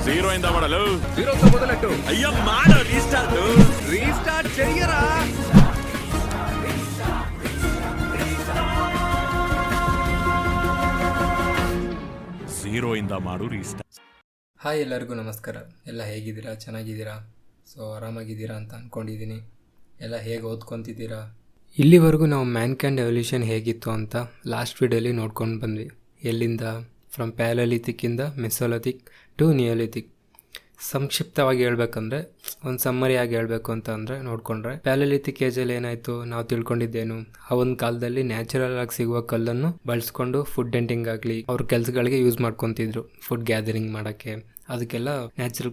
Zero అయిందా ಮಾಡಲು జీరోతో మొదలెట్టు. అయ్యో మాడ రీస్టార్ట్ రీస్టార్ట్ చెయ్యరా. జీరో ಇಂದ ಮಾಡು ರೀಸ್ಟಾರ್ಟ್. ಹಾಯ್, ಎಲ್ಲರಿಗೂ ನಮಸ್ಕಾರ. ಎಲ್ಲ ಹೇಗಿದ್ದೀರಾ? ಚೆನ್ನಾಗಿದ್ದೀರಾ? ಸೊ ಆರಾಮಾಗಿದ್ದೀರಾ ಅಂತ ಅಂದ್ಕೊಂಡಿದ್ದೀನಿ. ಎಲ್ಲ ಹೇಗೆ ಓದ್ಕೊತಿದ್ದೀರಾ? ಇಲ್ಲಿವರೆಗೂ ನಾವು ಮ್ಯಾನ್ಕೈಂಡ್ ಎವಲ್ಯೂಷನ್ ಹೇಗಿತ್ತು ಅಂತ ಲಾಸ್ಟ್ ವಿಡಿಯೋಲಿ ನೋಡ್ಕೊಂಡು ಬಂದ್ವಿ. ಎಲ್ಲಿಂದ? ಫ್ರಮ್ ಪ್ಯಾಲೋಲಿಥಿಕ್ಕಿಂದ ಮೆಸೋಲಿಥಿಕ್ ಟು ನಿಯೋಲಿಥಿಕ್. ಸಂಕ್ಷಿಪ್ತವಾಗಿ ಹೇಳ್ಬೇಕಂದ್ರೆ, ಒಂದು ಸಮ್ಮರಿಯಾಗಿ ಹೇಳಬೇಕು ಅಂತ ಅಂದರೆ ನೋಡಿಕೊಂಡ್ರೆ, ಪ್ಯಾಲೋಲಿಥಿಕ್ ಏಜಲ್ಲಿ ಏನಾಯಿತು ನಾವು ತಿಳ್ಕೊಂಡಿದ್ದೇನು, ಆ ಒಂದು ಕಾಲದಲ್ಲಿ ನ್ಯಾಚುರಲ್ ಆಗಿ ಸಿಗುವ ಕಲ್ಲನ್ನು ಬಳಸ್ಕೊಂಡು ಫುಡ್ ಡೆಂಟಿಂಗ್ ಆಗಲಿ ಅವ್ರ ಕೆಲಸಗಳಿಗೆ ಯೂಸ್ ಮಾಡ್ಕೊತಿದ್ರು. ಫುಡ್ ಗ್ಯಾದರಿಂಗ್ ಮಾಡೋಕ್ಕೆ ಅದಕ್ಕೆಲ್ಲ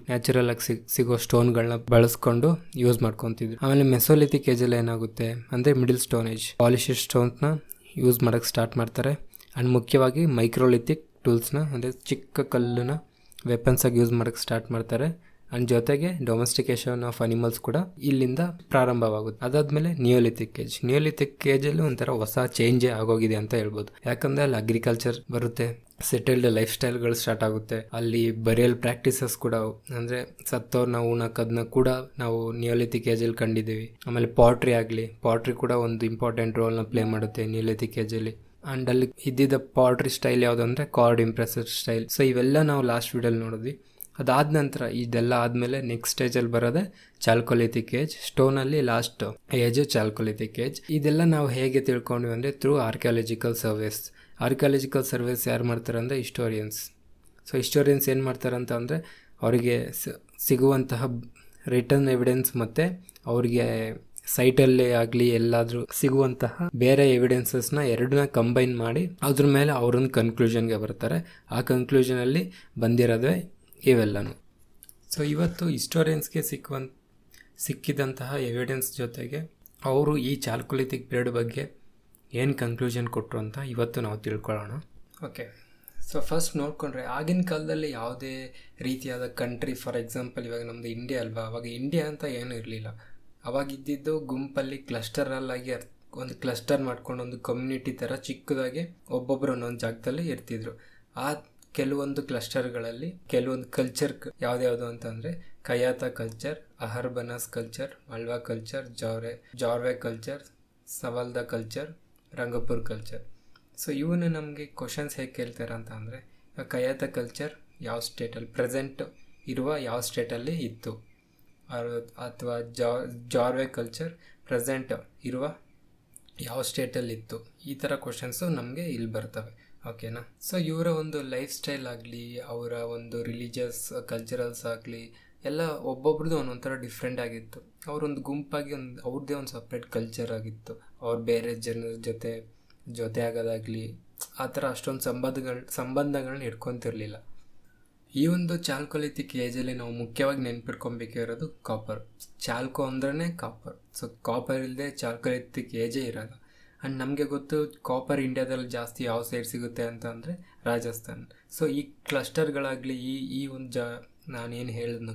ನ್ಯಾಚುರಲ್ ಆಗಿ ಸಿಗೋ ಸ್ಟೋನ್ಗಳನ್ನ ಬಳಸ್ಕೊಂಡು ಯೂಸ್ ಮಾಡ್ಕೊತಿದ್ರು. ಆಮೇಲೆ ಮೆಸೋಲಿಥಿಕ್ ಏಜಲ್ಲಿ ಏನಾಗುತ್ತೆ ಅಂದರೆ ಮಿಡಿಲ್ ಸ್ಟೋನ್ ಏಜ್, ಪಾಲಿಶ್ ಸ್ಟೋನ್ಸ್ನ ಯೂಸ್ ಮಾಡೋಕ್ಕೆ ಸ್ಟಾರ್ಟ್ ಮಾಡ್ತಾರೆ. ಆ್ಯಂಡ್ ಮುಖ್ಯವಾಗಿ ಮೈಕ್ರೋಲಿಥಿಕ್ ಟೂಲ್ಸ್ನ ಅಂದರೆ ಚಿಕ್ಕ ಕಲ್ಲನ್ನ ವೆಪನ್ಸಾಗಿ ಯೂಸ್ ಮಾಡೋಕ್ಕೆ ಸ್ಟಾರ್ಟ್ ಮಾಡ್ತಾರೆ. ಆ್ಯಂಡ್ ಜೊತೆಗೆ ಡೊಮೆಸ್ಟಿಕೇಶನ್ ಆಫ್ ಅನಿಮಲ್ಸ್ ಕೂಡ ಇಲ್ಲಿಂದ ಪ್ರಾರಂಭವಾಗುತ್ತೆ. ಅದಾದಮೇಲೆ ನಿಯೋಲಿಥಿಕ್ ಏಜ್. ನಿಯೋಲಿಥಿಕ್ ಏಜಲ್ಲಿ ಒಂಥರ ಹೊಸ ಚೇಂಜೇ ಆಗೋಗಿದೆ ಅಂತ ಹೇಳ್ಬೋದು. ಯಾಕಂದರೆ ಅಲ್ಲಿ ಅಗ್ರಿಕಲ್ಚರ್ ಬರುತ್ತೆ, ಸೆಟಲ್ಡ್ ಲೈಫ್ ಸ್ಟೈಲ್ಗಳು ಸ್ಟಾರ್ಟ್ ಆಗುತ್ತೆ. ಅಲ್ಲಿ ಬರಿಯಲ್ ಪ್ರಾಕ್ಟೀಸಸ್ ಕೂಡ ಅಂದರೆ ಸತ್ತವ್ರನ್ನ ಉಣಕ್ಕದನ್ನ ಕೂಡ ನಾವು ನಿಯೋಲಿಥಿಕ್ ಏಜಲ್ಲಿ ಕಂಡಿದ್ದೀವಿ. ಆಮೇಲೆ ಪಾಟ್ರಿ ಕೂಡ ಒಂದು ಇಂಪಾರ್ಟೆಂಟ್ ರೋಲ್ನ ಪ್ಲೇ ಮಾಡುತ್ತೆ ನಿಯೋಲಿಥಿಕ್ ಏಜಲ್ಲಿ. ಆ್ಯಂಡ್ ಅಲ್ಲಿ ಇದ್ದಿದ್ದ ಪಾಟ್ರಿ ಸ್ಟೈಲ್ ಯಾವುದು ಅಂದರೆ ಕಾರ್ಡ್ ಇಂಪ್ರೆಸರ್ ಸ್ಟೈಲ್. ಸೊ ಇವೆಲ್ಲ ನಾವು ಲಾಸ್ಟ್ ವಿಡಿಯೋಲಿ ನೋಡಿದ್ವಿ. ಅದಾದ ನಂತರ ಇದೆಲ್ಲ ಆದಮೇಲೆ ನೆಕ್ಸ್ಟ್ ಸ್ಟೇಜಲ್ಲಿ ಬರೋದೆ ಚಾಲ್ಕೋಲಿಥಿಕ್ ಏಜ್. ಸ್ಟೋನಲ್ಲಿ ಲಾಸ್ಟ್ ಏಜ್ ಚಾಲ್ಕೋಲಿಥಿಕ್ ಏಜ್. ಇದೆಲ್ಲ ನಾವು ಹೇಗೆ ತಿಳ್ಕೊಂಡ್ವಿ ಅಂದರೆ through archaeological surveys. Archaeological surveys ಯಾರು ಮಾಡ್ತಾರೆ ಅಂದರೆ ಹಿಸ್ಟೋರಿಯನ್ಸ್. ಸೊ ಹಿಸ್ಟೋರಿಯನ್ಸ್ ಏನು ಮಾಡ್ತಾರೆ ಅಂತ ಅಂದರೆ ಅವರಿಗೆ ಸಿಗುವಂತಹ ರಿಟರ್ನ್ ಎವಿಡೆನ್ಸ್ ಮತ್ತು ಅವ್ರಿಗೆ ಸೈಟಲ್ಲೇ ಆಗಲಿ ಎಲ್ಲಾದರೂ ಸಿಗುವಂತಹ ಬೇರೆ ಎವಿಡೆನ್ಸಸ್ನ ಎರಡನ್ನ ಕಂಬೈನ್ ಮಾಡಿ ಅದ್ರ ಮೇಲೆ ಅವರೊಂದು ಕನ್ಕ್ಲೂಷನ್ಗೆ ಬರ್ತಾರೆ. ಆ ಕನ್ಕ್ಲೂಷನಲ್ಲಿ ಬಂದಿರೋದೇ ಇವೆಲ್ಲನೂ. ಸೊ ಇವತ್ತು ಹಿಸ್ಟೋರಿಯನ್ಸ್ಗೆ ಸಿಕ್ಕಿದಂತಹ ಎವಿಡೆನ್ಸ್ ಜೊತೆಗೆ ಅವರು ಈ ಚಾಲ್ಕೋಲಿಥಿಕ್ ಪೀರಿಯಡ್ ಬಗ್ಗೆ ಏನು ಕನ್ಕ್ಲೂಷನ್ ಕೊಟ್ಟರು ಅಂತ ಇವತ್ತು ನಾವು ತಿಳ್ಕೊಳ್ಳೋಣ. ಓಕೆ, ಸೊ ಫಸ್ಟ್ ನೋಡಿಕೊಂಡ್ರೆ ಆಗಿನ ಕಾಲದಲ್ಲಿ ಯಾವುದೇ ರೀತಿಯಾದ ಕಂಟ್ರಿ, ಫಾರ್ ಎಕ್ಸಾಂಪಲ್ ಇವಾಗ ನಮ್ಮದು ಇಂಡಿಯಾ ಅಲ್ವಾ, ಅವಾಗ ಇಂಡಿಯಾ ಅಂತ ಏನೂ ಇರಲಿಲ್ಲ. ಅವಾಗಿದ್ದಿದ್ದು ಗುಂಪಲ್ಲಿ ಕ್ಲಸ್ಟರಲ್ಲಾಗಿ ಒಂದು ಕ್ಲಸ್ಟರ್ ಮಾಡ್ಕೊಂಡು ಒಂದು ಕಮ್ಯುನಿಟಿ ಥರ ಚಿಕ್ಕದಾಗಿ ಒಬ್ಬೊಬ್ಬರು ಒಂದೊಂದು ಜಾಗದಲ್ಲಿ ಇರ್ತಿದ್ರು. ಆ ಕೆಲವೊಂದು ಕ್ಲಸ್ಟರ್ಗಳಲ್ಲಿ ಕೆಲವೊಂದು ಕಲ್ಚರ್ ಯಾವ್ದ್ಯಾವುದು ಅಂತಂದರೆ Kayatha culture, Ahar Banas culture, Malwa culture, Jorwe culture, Savalda culture, Rangpur culture. So ಇವನು ನಮಗೆ ಕ್ವಶನ್ಸ್ ಹೇಗೆ ಕೇಳ್ತಾರೆ ಅಂತ ಅಂದರೆ, ಕಯಾತ ಕಲ್ಚರ್ ಯಾವ ಸ್ಟೇಟಲ್ಲಿ ಪ್ರೆಸೆಂಟ್ ಇರುವ ಯಾವ ಸ್ಟೇಟಲ್ಲಿ ಇತ್ತು, ಅಥವಾ ಜಾರ್ವೆ ಕಲ್ಚರ್ ಪ್ರೆಸೆಂಟ್ ಇರುವ ಯಾವ ಸ್ಟೇಟಲ್ಲಿತ್ತು. ಈ ಥರ ಕ್ವಶನ್ಸು ನಮಗೆ ಇಲ್ಲಿ ಬರ್ತವೆ. ಓಕೆನಾ? ಸೊ ಇವರ ಒಂದು ಲೈಫ್ ಸ್ಟೈಲ್ ಆಗಲಿ, ಅವರ ಒಂದು ರಿಲಿಜಿಯಸ್ ಕಲ್ಚರಲ್ಸ್ ಆಗಲಿ ಎಲ್ಲ ಒಬ್ಬೊಬ್ರದ್ದು ಒಂದೊಂಥರ ಡಿಫ್ರೆಂಟ್ ಆಗಿತ್ತು. ಅವರೊಂದು ಗುಂಪಾಗಿ ಅವ್ರದ್ದೇ ಒಂದು ಸಪ್ರೇಟ್ ಕಲ್ಚರ್ ಆಗಿತ್ತು. ಅವ್ರು ಬೇರೆ ಜನರ ಜೊತೆ ಆಗೋದಾಗಲಿ ಆ ಥರ ಅಷ್ಟೊಂದು ಸಂಬಂಧಗಳನ್ನ ಇಟ್ಕೊತಿರ್ಲಿಲ್ಲ. ಈ ಒಂದು ಚಾಲ್ಕೋಲಿಥಿಕ್ ಏಜಲ್ಲಿ ನಾವು ಮುಖ್ಯವಾಗಿ ನೆನ್ಪಿಟ್ಕೊಬೇಕಿರೋದು ಕಾಪರ್. ಚಾಲ್ಕೋ ಅಂದ್ರೇ ಕಾಪರ್. ಸೊ ಕಾಪರ್ ಇಲ್ಲದೆ ಚಾಲ್ಕೋಲಿಥಿಕ್ ಏಜೇ ಇರೋಲ್ಲ. ಆ್ಯಂಡ್ ನಮಗೆ ಗೊತ್ತು ಕಾಪರ್ ಇಂಡಿಯಾದಲ್ಲಿ ಜಾಸ್ತಿ ಯಾವ ಸೈಡ್ ಸಿಗುತ್ತೆ ಅಂತ ಅಂದರೆ ರಾಜಸ್ಥಾನ್. ಸೊ ಈ ಕ್ಲಸ್ಟರ್ಗಳಾಗಲಿ ಈ ಒಂದು ನಾನೇನು ಹೇಳಿದ್ನ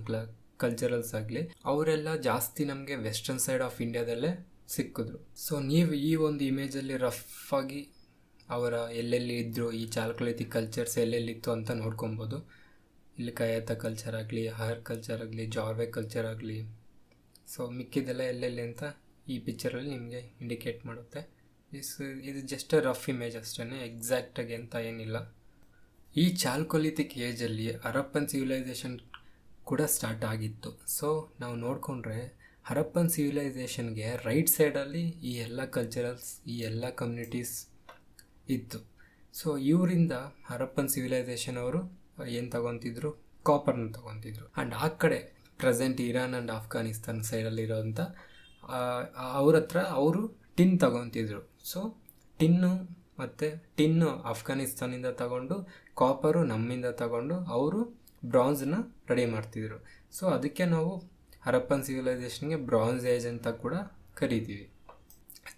ಕಲ್ಚರಲ್ಸ್ ಆಗಲಿ ಅವರೆಲ್ಲ ಜಾಸ್ತಿ ನಮಗೆ ವೆಸ್ಟರ್ನ್ ಸೈಡ್ ಆಫ್ ಇಂಡಿಯಾದಲ್ಲೇ ಸಿಕ್ಕಿದ್ರು. ಸೊ ನೀವು ಈ ಒಂದು ಇಮೇಜಲ್ಲಿ ರಫ್ ಆಗಿ ಅವರ ಎಲ್ಲೆಲ್ಲಿ ಇದ್ದರು, ಈ ಚಾಲ್ಕೋಲಿಥಿಕ್ ಕಲ್ಚರ್ಸ್ ಎಲ್ಲೆಲ್ಲಿತ್ತು ಅಂತ ನೋಡ್ಕೊಬೋದು. ಇಲ್ಲಿ ಕಯಾತ ಕಲ್ಚರ್ ಆಗಲಿ, ಹರ್ ಕಲ್ಚರ್ ಆಗಲಿ, ಜಾರ್ವೆ ಕಲ್ಚರ್ ಆಗಲಿ, ಸೊ ಮಿಕ್ಕಿದೆಲ್ಲ ಎಲ್ಲೆಲ್ಲಿ ಅಂತ ಈ ಪಿಕ್ಚರಲ್ಲಿ ನಿಮಗೆ ಇಂಡಿಕೇಟ್ ಮಾಡುತ್ತೆ. ಇದು ಜಸ್ಟ್ ರಫ್ ಇಮೇಜ್ ಅಷ್ಟೇ, ಎಕ್ಸಾಕ್ಟಾಗಿ ಅಂತ ಏನಿಲ್ಲ. ಈ ಚಾಲ್ಕೋಲಿಥಿಕ್ ಏಜಲ್ಲಿ ಹರಪ್ಪನ್ ಸಿವಿಲೈಸೇಷನ್ ಕೂಡ ಸ್ಟಾರ್ಟ್ ಆಗಿತ್ತು. ಸೊ ನಾವು ನೋಡಿಕೊಂಡ್ರೆ ಹರಪ್ಪನ್ ಸಿವಿಲೈಸೇಷನ್ಗೆ ರೈಟ್ ಸೈಡಲ್ಲಿ ಈ ಎಲ್ಲ ಕಲ್ಚರಲ್ಸ್, ಈ ಎಲ್ಲ ಕಮ್ಯುನಿಟೀಸ್ ಇತ್ತು. ಸೊ ಇವರಿಂದ ಹರಪ್ಪನ್ ಸಿವಿಲೈಸೇಷನ್ ಅವರು ಏನು ತಗೊತಿದ್ರು? ಕಾಪರ್ನ ತಗೊತಿದ್ರು. ಆ್ಯಂಡ್ ಆ ಕಡೆ ಪ್ರೆಸೆಂಟ್ ಇರಾನ್ ಆ್ಯಂಡ್ ಆಫ್ಘಾನಿಸ್ತಾನ್ ಸೈಡಲ್ಲಿರೋಂಥ ಅವ್ರ ಹತ್ರ ಅವರು ಟಿನ್ ತಗೊತಿದ್ರು. ಸೊ ಟಿನ್ನು ಆಫ್ಘಾನಿಸ್ತಾನಿಂದ ತಗೊಂಡು, ಕಾಪರು ನಮ್ಮಿಂದ ತಗೊಂಡು ಅವರು ಬ್ರಾನ್ಸ್ನ ರೆಡಿ ಮಾಡ್ತಿದ್ರು. ಸೊ ಅದಕ್ಕೆ ನಾವು ಹರಪ್ಪನ್ ಸಿವಿಲೈಸೇಷನ್ಗೆ ಬ್ರಾನ್ಸ್ ಏಜ್ ಅಂತ ಕೂಡ ಕರಿತೀವಿ.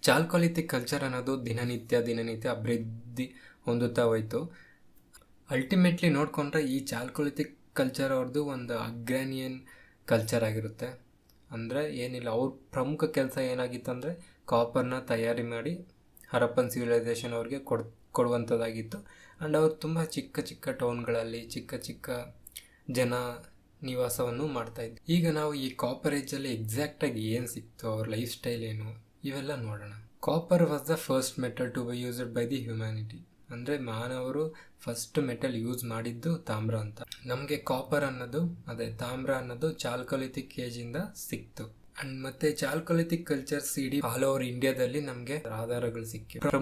ಚಾಲ್ಕೋಲಿಥಿಕ್ ಕಲ್ಚರ್ ಅನ್ನೋದು ದಿನನಿತ್ಯ ಅಭಿವೃದ್ಧಿ ಹೊಂದುತ್ತಾ ಹೋಯಿತು. ಅಲ್ಟಿಮೇಟ್ಲಿ ನೋಡಿಕೊಂಡ್ರೆ ಈ ಚಾಲ್ಕೋಲಿಥಿಕ್ ಕಲ್ಚರ್ ಅವ್ರದ್ದು ಒಂದು ಅಗ್ರಾನಿಯನ್ ಕಲ್ಚರ್ ಆಗಿರುತ್ತೆ. ಅಂದರೆ ಏನಿಲ್ಲ, ಅವ್ರ ಪ್ರಮುಖ ಕೆಲಸ ಏನಾಗಿತ್ತು ಅಂದರೆ ಕಾಪರ್ನ ತಯಾರಿ ಮಾಡಿ ಹರಪ್ಪನ್ ಸಿವಿಲೈಸೇಷನ್ ಅವ್ರಿಗೆ ಕೊಡುವಂಥದ್ದಾಗಿತ್ತು. ಆ್ಯಂಡ್ ಅವ್ರು ತುಂಬ ಚಿಕ್ಕ ಚಿಕ್ಕ ಟೌನ್ಗಳಲ್ಲಿ ಚಿಕ್ಕ ಚಿಕ್ಕ ಜನ ನಿವಾಸವನ್ನು ಮಾಡ್ತಾ ಇದ್ರು. ಈಗ ನಾವು ಈ ಕಾಪರ್ ಏಜಲ್ಲಿ ಎಕ್ಸಾಕ್ಟಾಗಿ ಏನು ಸಿಕ್ತು, ಅವ್ರ ಲೈಫ್ ಸ್ಟೈಲ್ ಏನು, ಇವೆಲ್ಲ ನೋಡೋಣ. Copper was the first metal to be used by the humanity. ಅಂದರೆ ಮಾನವರು ಫಸ್ಟ್ ಮೆಟಲ್ ಯೂಸ್ ಮಾಡಿದ್ದು ತಾಮ್ರ ಅಂತ. ನಮಗೆ ಕಾಪರ್ ಅನ್ನೋದು, ಅದೇ ತಾಮ್ರ ಅನ್ನೋದು ಚಾಲ್ಕೊಲಿಥಿಕ್ ಏಜಿಂದ ಸಿಕ್ತು. ಅಂಡ್ ಮತ್ತೆ ಚಾಲ್ಕೊಲಿಥಿಕ್ ಕಲ್ಚರ್ಸ್ ಇಡೀ ಆಲ್ ಓವರ್ ಇಂಡಿಯಾದಲ್ಲಿ ನಮಗೆ ಆಧಾರಗಳು ಸಿಕ್ಕಿವೆ.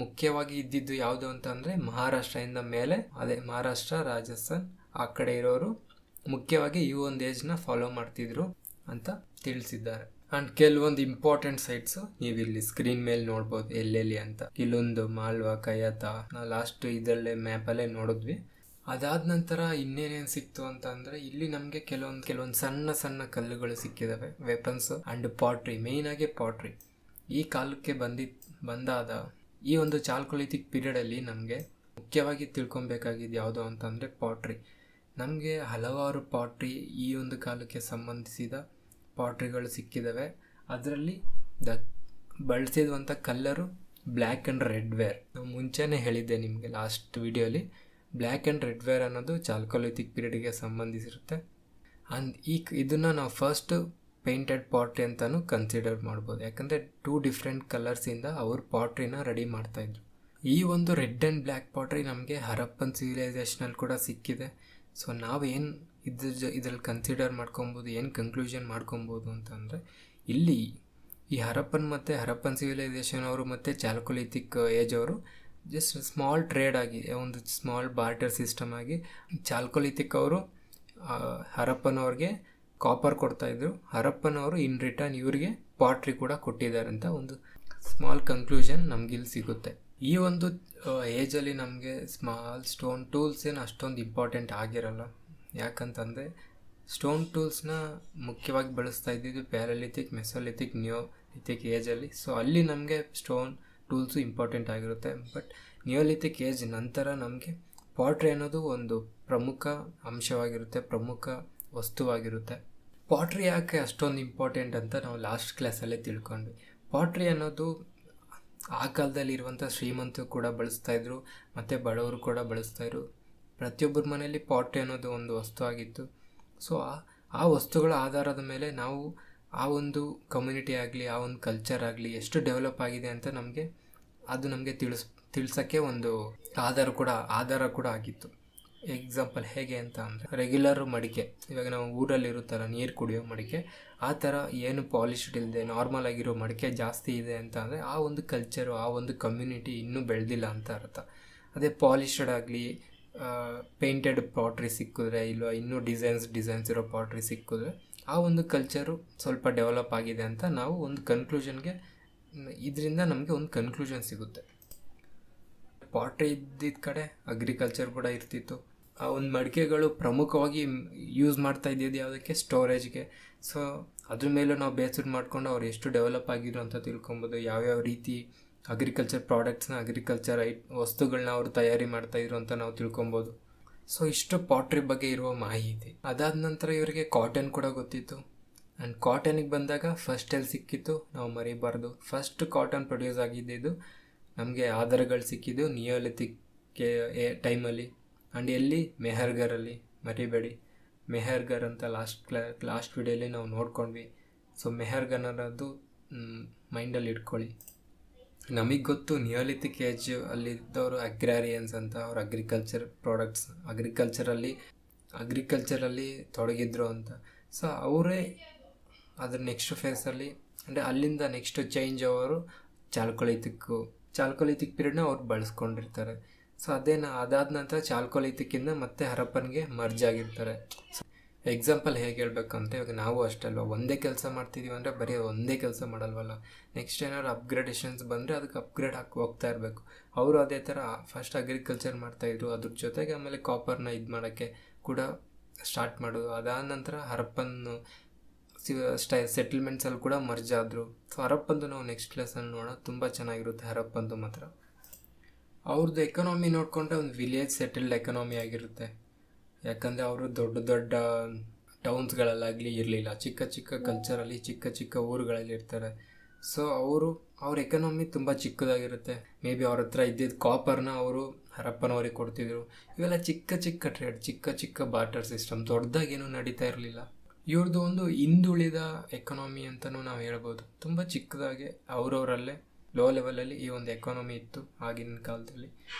ಮುಖ್ಯವಾಗಿ ಇದ್ದಿದ್ದು ಯಾವುದು ಅಂತ ಅಂದರೆ ಮಹಾರಾಷ್ಟ್ರದಿಂದ ಮೇಲೆ, ಅದೇ ಮಹಾರಾಷ್ಟ್ರ, ರಾಜಸ್ಥಾನ್ ಆ ಕಡೆ ಇರೋರು ಮುಖ್ಯವಾಗಿ ಈ ಒಂದು ಏಜ್ನ ಫಾಲೋ ಮಾಡ್ತಿದ್ರು ಅಂತ ತಿಳಿಸಿದ್ದಾರೆ. ಅಂಡ್ ಕೆಲವೊಂದು ಇಂಪಾರ್ಟೆಂಟ್ ಸೈಟ್ಸ್ ನೀವು ಇಲ್ಲಿ ಸ್ಕ್ರೀನ್ ಮೇಲೆ ನೋಡ್ಬೋದು ಎಲ್ಲೆಲ್ಲಿ ಅಂತ. ಇಲ್ಲೊಂದು ಮಾಲ್ವಾ, ಕಯತಾ, ನಾವು ಲಾಸ್ಟ್ ಇದರಲ್ಲೇ ಮ್ಯಾಪಲ್ಲೇ ನೋಡಿದ್ವಿ. ಅದಾದ ನಂತರ ಇನ್ನೇನೇನು ಸಿಕ್ತು ಅಂತ ಅಂದರೆ ಇಲ್ಲಿ ನಮಗೆ ಕೆಲವೊಂದು ಸಣ್ಣ ಸಣ್ಣ ಕಲ್ಲುಗಳು ಸಿಕ್ಕಿದಾವೆ, ವೆಪನ್ಸ್ ಅಂಡ್ ಪಾಟ್ರಿ. ಮೇಯ್ನಾಗಿ ಪಾಟ್ರಿ ಈ ಕಾಲಕ್ಕೆ ಬಂದಾದ ಈ ಒಂದು ಚಾಲ್ಕೊಲಿಥಿಕ್ ಪೀರಿಯಡಲ್ಲಿ ನಮಗೆ ಮುಖ್ಯವಾಗಿ ತಿಳ್ಕೊಬೇಕಾಗಿದ್ದು ಯಾವುದು ಅಂತಂದರೆ ಪಾಟ್ರಿ. ನಮಗೆ ಹಲವಾರು ಪಾಟ್ರಿ ಈ ಒಂದು ಕಾಲಕ್ಕೆ ಸಂಬಂಧಿಸಿದ ಪಾಟ್ರಿಗಳು ಸಿಕ್ಕಿದ್ದಾವೆ. ಅದರಲ್ಲಿ ಬಳಸಿರುವಂಥ ಕಲ್ಲರು ಬ್ಲ್ಯಾಕ್ ಆ್ಯಂಡ್ ರೆಡ್ ವೇರ್. ನಾವು ಮುಂಚೆನೇ ಹೇಳಿದ್ದೆ ನಿಮಗೆ ಲಾಸ್ಟ್ ವಿಡಿಯೋಲಿ, ಬ್ಲ್ಯಾಕ್ ಆ್ಯಂಡ್ ರೆಡ್ ವೇರ್ ಅನ್ನೋದು ಚಾಲ್ಕೊಲಿಥಿಕ್ ಪೀರಿಯಡ್ಗೆ ಸಂಬಂಧಿಸಿರುತ್ತೆ. ಅಂಡ್ ಇದನ್ನು ನಾವು ಫಸ್ಟ್ ಪೇಂಟೆಡ್ ಪಾಟ್ರಿ ಅಂತಲೂ ಕನ್ಸಿಡರ್ ಮಾಡ್ಬೋದು. ಯಾಕಂದರೆ 2 ಡಿಫ್ರೆಂಟ್ ಕಲರ್ಸಿಂದ ಅವರು ಪಾಟ್ರಿನ ರೆಡಿ ಮಾಡ್ತಾಯಿದ್ರು. ಈ ಒಂದು ರೆಡ್ ಆ್ಯಂಡ್ ಬ್ಲ್ಯಾಕ್ ಪಾಟ್ರಿ ನಮಗೆ ಹರಪ್ಪನ್ ಸಿವಿಲೈಸೇಷನಲ್ಲಿ ಕೂಡ ಸಿಕ್ಕಿದೆ. ಸೊ ನಾವೇನು ಇದರಲ್ಲಿ ಕನ್ಸಿಡರ್ ಮಾಡ್ಕೊಬೋದು, ಏನು ಕನ್ಕ್ಲೂಷನ್ ಮಾಡ್ಕೊಬೋದು ಅಂತಂದರೆ ಇಲ್ಲಿ ಈ ಹರಪ್ಪನ್ ಸಿವಿಲೈಸೇಷನ್ ಅವರು ಮತ್ತು ಚಾಲ್ಕೊಲಿಥಿಕ್ ಏಜ್ ಅವರು ಜಸ್ಟ್ ಸ್ಮಾಲ್ ಟ್ರೇಡ್ ಆಗಿ, ಒಂದು ಸ್ಮಾಲ್ ಬಾರ್ಟರ್ ಸಿಸ್ಟಮ್ ಆಗಿ ಚಾಲ್ಕೊಲಿಥಿಕ್ ಅವರು ಹರಪ್ಪನವ್ರಿಗೆ ಕಾಪರ್ ಕೊಡ್ತಾಯಿದ್ರು. ಹರಪ್ಪನವರು ಇನ್ ರಿಟರ್ನ್ ಇವರಿಗೆ ಪಾಟ್ರಿ ಕೂಡ ಕೊಟ್ಟಿದ್ದಾರೆ ಅಂತ ಒಂದು ಸ್ಮಾಲ್ ಕನ್ಕ್ಲೂಷನ್ ನಮಗಿಲ್ಲಿ ಸಿಗುತ್ತೆ. ಈ ಒಂದು ಏಜಲ್ಲಿ ನಮಗೆ ಸ್ಮಾಲ್ ಸ್ಟೋನ್ ಟೂಲ್ಸ್ ಏನು ಅಷ್ಟೊಂದು ಇಂಪಾರ್ಟೆಂಟ್ ಆಗಿರಲ್ಲ. ಯಾಕಂತಂದರೆ ಸ್ಟೋನ್ ಟೂಲ್ಸ್ನ ಮುಖ್ಯವಾಗಿ ಬಳಸ್ತಾ ಇದ್ದಿದ್ದು ಪ್ಯಾರಲಿಥಿಕ್, ಮೆಸೋಲಿಥಿಕ್, ನಿಯೋಲಿಥಿಕ್ ಏಜಲ್ಲಿ. ಸೊ ಅಲ್ಲಿ ನಮಗೆ ಸ್ಟೋನ್ ಟೂಲ್ಸು ಇಂಪಾರ್ಟೆಂಟ್ ಆಗಿರುತ್ತೆ. ಬಟ್ ನಿಯೋಲಿಥಿಕ್ ಏಜ್ ನಂತರ ನಮಗೆ ಪಾಟ್ರಿ ಅನ್ನೋದು ಒಂದು ಪ್ರಮುಖ ಅಂಶವಾಗಿರುತ್ತೆ, ಪ್ರಮುಖ ವಸ್ತುವಾಗಿರುತ್ತೆ. ಪಾಟ್ರಿ ಯಾಕೆ ಅಷ್ಟೊಂದು ಇಂಪಾರ್ಟೆಂಟ್ ಅಂತ ನಾವು ಲಾಸ್ಟ್ ಕ್ಲಾಸಲ್ಲೇ ತಿಳ್ಕೊಂಡ್ವಿ. ಪಾಟ್ರಿ ಅನ್ನೋದು ಆ ಕಾಲದಲ್ಲಿ ಇರುವಂಥ ಶ್ರೀಮಂತರು ಕೂಡ ಬಳಸ್ತಾಯಿದ್ರು ಮತ್ತು ಬಡವರು ಕೂಡ ಬಳಸ್ತಾಯಿದ್ರು. ಪ್ರತಿಯೊಬ್ಬರ ಮನೆಯಲ್ಲಿ ಪಾಟ್ರಿ ಅನ್ನೋದು ಒಂದು ವಸ್ತು ಆಗಿತ್ತು. ಸೊ ಆ ವಸ್ತುಗಳ ಆಧಾರದ ಮೇಲೆ ನಾವು ಆ ಒಂದು ಕಮ್ಯುನಿಟಿ ಆಗಲಿ, ಆ ಒಂದು ಕಲ್ಚರ್ ಆಗಲಿ ಎಷ್ಟು ಡೆವಲಪ್ ಆಗಿದೆ ಅಂತ ನಮಗೆ ತಿಳಿಸೋಕ್ಕೆ ಒಂದು ಆಧಾರ ಕೂಡ ಆಗಿತ್ತು. ಎಕ್ಸಾಂಪಲ್ ಹೇಗೆ ಅಂತ ಅಂದರೆ, ರೆಗ್ಯುಲರ್ ಮಡಿಕೆ, ಇವಾಗ ನಾವು ಊರಲ್ಲಿರುತ್ತಲ್ಲ ನೀರು ಕುಡಿಯೋ ಮಡಿಕೆ, ಆ ಥರ ಏನು ಪಾಲಿಶ್ಡ್ ಇಲ್ಲದೆ ನಾರ್ಮಲ್ ಆಗಿರೋ ಮಡಿಕೆ ಜಾಸ್ತಿ ಇದೆ ಅಂತ ಅಂದರೆ ಆ ಒಂದು ಕಲ್ಚರು, ಆ ಒಂದು ಕಮ್ಯುನಿಟಿ ಇನ್ನೂ ಬೆಳೆದಿಲ್ಲ ಅಂತ ಅರ್ಥ. ಅದೇ ಪಾಲಿಶ್ಡ್ ಆಗಲಿ ಪೇಂಟೆಡ್ ಪಾಟ್ರಿ ಸಿಕ್ಕಿದ್ರೆ, ಇಲ್ವಾ ಇನ್ನೂ ಡಿಸೈನ್ಸ್ ಇರೋ ಪಾಟ್ರಿ ಸಿಕ್ಕಿದ್ರೆ ಆ ಒಂದು ಕಲ್ಚರು ಸ್ವಲ್ಪ ಡೆವಲಪ್ ಆಗಿದೆ ಅಂತ ನಾವು ಒಂದು ಕನ್ಕ್ಲೂಷನ್ಗೆ, ಇದರಿಂದ ನಮಗೆ ಒಂದು ಕನ್ಕ್ಲೂಷನ್ ಸಿಗುತ್ತೆ. ಪಾಟ್ರಿ ಇದ್ದಿದ್ದ ಕಡೆ ಅಗ್ರಿಕಲ್ಚರ್ ಕೂಡ ಇರ್ತಿತ್ತು. ಆ ಒಂದು ಮಡಿಕೆಗಳು ಪ್ರಮುಖವಾಗಿ ಯೂಸ್ ಮಾಡ್ತಾ ಇದ್ದಿದ್ದು ಯಾವುದಕ್ಕೆ, ಸ್ಟೋರೇಜ್ಗೆ. ಸೊ ಅದ್ರ ಮೇಲೂ ನಾವು ಬೇಸ್ಡ್ ಮಾಡ್ಕೊಂಡು ಅವ್ರು ಎಷ್ಟು ಡೆವಲಪ್ ಆಗಿದ್ರು ಅಂತ ತಿಳ್ಕೊಬೋದು. ಯಾವ್ಯಾವ ರೀತಿ ಅಗ್ರಿಕಲ್ಚರ್ ಪ್ರಾಡಕ್ಟ್ಸ್ನ, ಅಗ್ರಿಕಲ್ಚರ್ ವಸ್ತುಗಳನ್ನ ಅವರು ತಯಾರಿ ಮಾಡ್ತಾಯಿದ್ರು ಅಂತ ನಾವು ತಿಳ್ಕೊಬೋದು. ಸೊ ಇಷ್ಟು ಪಾಟ್ರಿ ಬಗ್ಗೆ ಇರುವ ಮಾಹಿತಿ. ಅದಾದ ನಂತರ ಇವರಿಗೆ ಕಾಟನ್ ಕೂಡ ಗೊತ್ತಿತ್ತು. ಆ್ಯಂಡ್ ಕಾಟನಿಗೆ ಬಂದಾಗ ಫಸ್ಟ್ ಎಲ್ಲಿ ಸಿಕ್ಕಿತ್ತು ನಾವು ಮರಿಬಾರ್ದು. ಫಸ್ಟ್ ಕಾಟನ್ ಪ್ರೊಡ್ಯೂಸ್ ಆಗಿದ್ದು ನಮಗೆ ಆಧಾರಗಳು ಸಿಕ್ಕಿದ್ದು ನಿಯೋಲಿಥಿಕ್ ಟೈಮಲ್ಲಿ. ಆ್ಯಂಡ್ ಎಲ್ಲಿ, ಮೆಹರ್ಗರಲ್ಲಿ, ಮರಿಬೇಡಿ. ಮೆಹರ್ಗರ್ ಅಂತ ಲಾಸ್ಟ್ ವಿಡಿಯೋಲಿ ನಾವು ನೋಡ್ಕೊಂಡ್ವಿ. ಸೊ ಮೆಹರ್ಗರ್ ಅನ್ನೋದು ಮೈಂಡಲ್ಲಿ ಇಟ್ಕೊಳ್ಳಿ. ನಮಗೆ ಗೊತ್ತು ನಿಯೋಲಿಥಿಕ್ ಏಜ್ ಅಲ್ಲಿದ್ದವರು ಅಗ್ರಾರಿಯನ್ಸ್ ಅಂತ, ಅವ್ರು ಅಗ್ರಿಕಲ್ಚರಲ್ಲಿ ತೊಡಗಿದ್ರು ಅಂತ. ಸೊ ಅವರೇ ಅದ್ರ ನೆಕ್ಸ್ಟ್ ಫೇಸಲ್ಲಿ, ಅಂದರೆ ಅಲ್ಲಿಂದ ನೆಕ್ಸ್ಟ್ ಚೇಂಜ್ ಅವರು ಚಾಲ್ಕೊಲಿಥಿಕ್ ಪೀರಿಯಡ್ನ ಅವ್ರು ಬಳಸ್ಕೊಂಡಿರ್ತಾರೆ. ಸೊ ಅದಾದ ನಂತರ ಚಾಲ್ಕೊಲಿಥಿಕ್ಕಿಂದ ಮತ್ತೆ ಹರಪ್ಪನ್ಗೆ ಮರ್ಜ್ ಆಗಿರ್ತಾರೆ. ಎಕ್ಸಾಂಪಲ್ ಹೇಗೆ ಹೇಳ್ಬೇಕಂತ, ಇವಾಗ ನಾವು ಅಷ್ಟಲ್ವ, ಒಂದೇ ಕೆಲಸ ಮಾಡ್ತಿದ್ದೀವಿ ಅಂದರೆ ಬರೀ ಒಂದೇ ಕೆಲಸ ಮಾಡಲ್ವಲ್ಲ. ನೆಕ್ಸ್ಟ್ ಏನಾದ್ರು ಅಪ್ಗ್ರೇಡೇಷನ್ಸ್ ಬಂದರೆ ಅದಕ್ಕೆ ಅಪ್ಗ್ರೇಡ್ ಹೋಗ್ತಾ ಇರಬೇಕು. ಅವರು ಅದೇ ಥರ ಫಸ್ಟ್ ಅಗ್ರಿಕಲ್ಚರ್ ಮಾಡ್ತಾಯಿದ್ರು, ಅದ್ರ ಜೊತೆಗೆ ಆಮೇಲೆ ಕಾಪರ್ನ ಇದು ಮಾಡೋಕ್ಕೆ ಕೂಡ ಸ್ಟಾರ್ಟ್ ಮಾಡೋದು. ಅದಾದ ನಂತರ ಹರಪ್ಪನ್ ಸೆಟಲ್ಮೆಂಟ್ಸಲ್ಲಿ ಕೂಡ ಮರ್ಜ್ ಆದರು. ಸೊ ಹರಪ್ಪಂದು ನಾವು ನೆಕ್ಸ್ಟ್ ಕ್ಲಾಸಲ್ಲಿ ನೋಡೋಣ, ತುಂಬ ಚೆನ್ನಾಗಿರುತ್ತೆ ಹರಪ್ಪಂದು ಮಾತ್ರ. ಅವ್ರದ್ದು ಎಕನಾಮಿ ನೋಡಿಕೊಂಡ್ರೆ ಒಂದು ವಿಲೇಜ್ ಸೆಟಲ್ಡ್ ಎಕನಾಮಿ ಆಗಿರುತ್ತೆ. ಯಾಕಂದರೆ ಅವರು ದೊಡ್ಡ ಟೌನ್ಸ್ಗಳಲ್ಲಾಗಲಿ ಇರಲಿಲ್ಲ, ಚಿಕ್ಕ ಕಲ್ಚರಲ್ಲಿ ಚಿಕ್ಕ ಊರುಗಳಲ್ಲಿ ಇರ್ತಾರೆ. ಸೊ ಅವ್ರ ಎಕನಾಮಿ ತುಂಬ ಚಿಕ್ಕದಾಗಿರುತ್ತೆ. ಮೇ ಬಿ ಅವ್ರ ಹತ್ರ ಇದ್ದಿದ್ದು ಕಾಪರ್ನ ಅವರು ಹರಪ್ಪನವ್ರಿಗೆ ಕೊಡ್ತಿದ್ರು. ಇವೆಲ್ಲ ಚಿಕ್ಕ ಚಿಕ್ಕ ಟ್ರೇಡ್, ಚಿಕ್ಕ ಚಿಕ್ಕ ಬಾರ್ಟರ್ ಸಿಸ್ಟಮ್, ದೊಡ್ಡದಾಗೇನು ನಡೀತಾ ಇರಲಿಲ್ಲ. ಇವ್ರದ್ದು ಒಂದು ಹಿಂದುಳಿದ ಎಕನಾಮಿ ಅಂತಲೂ ನಾವು ಹೇಳ್ಬೋದು. ತುಂಬ ಚಿಕ್ಕದಾಗೆ ಅವರವರಲ್ಲೇ ಲೋ ಲೆವೆಲಲ್ಲಿ ಈ ಒಂದು ಎಕಾನಮಿ ಇತ್ತು ಆಗಿನ ಕಾಲದಲ್ಲಿ.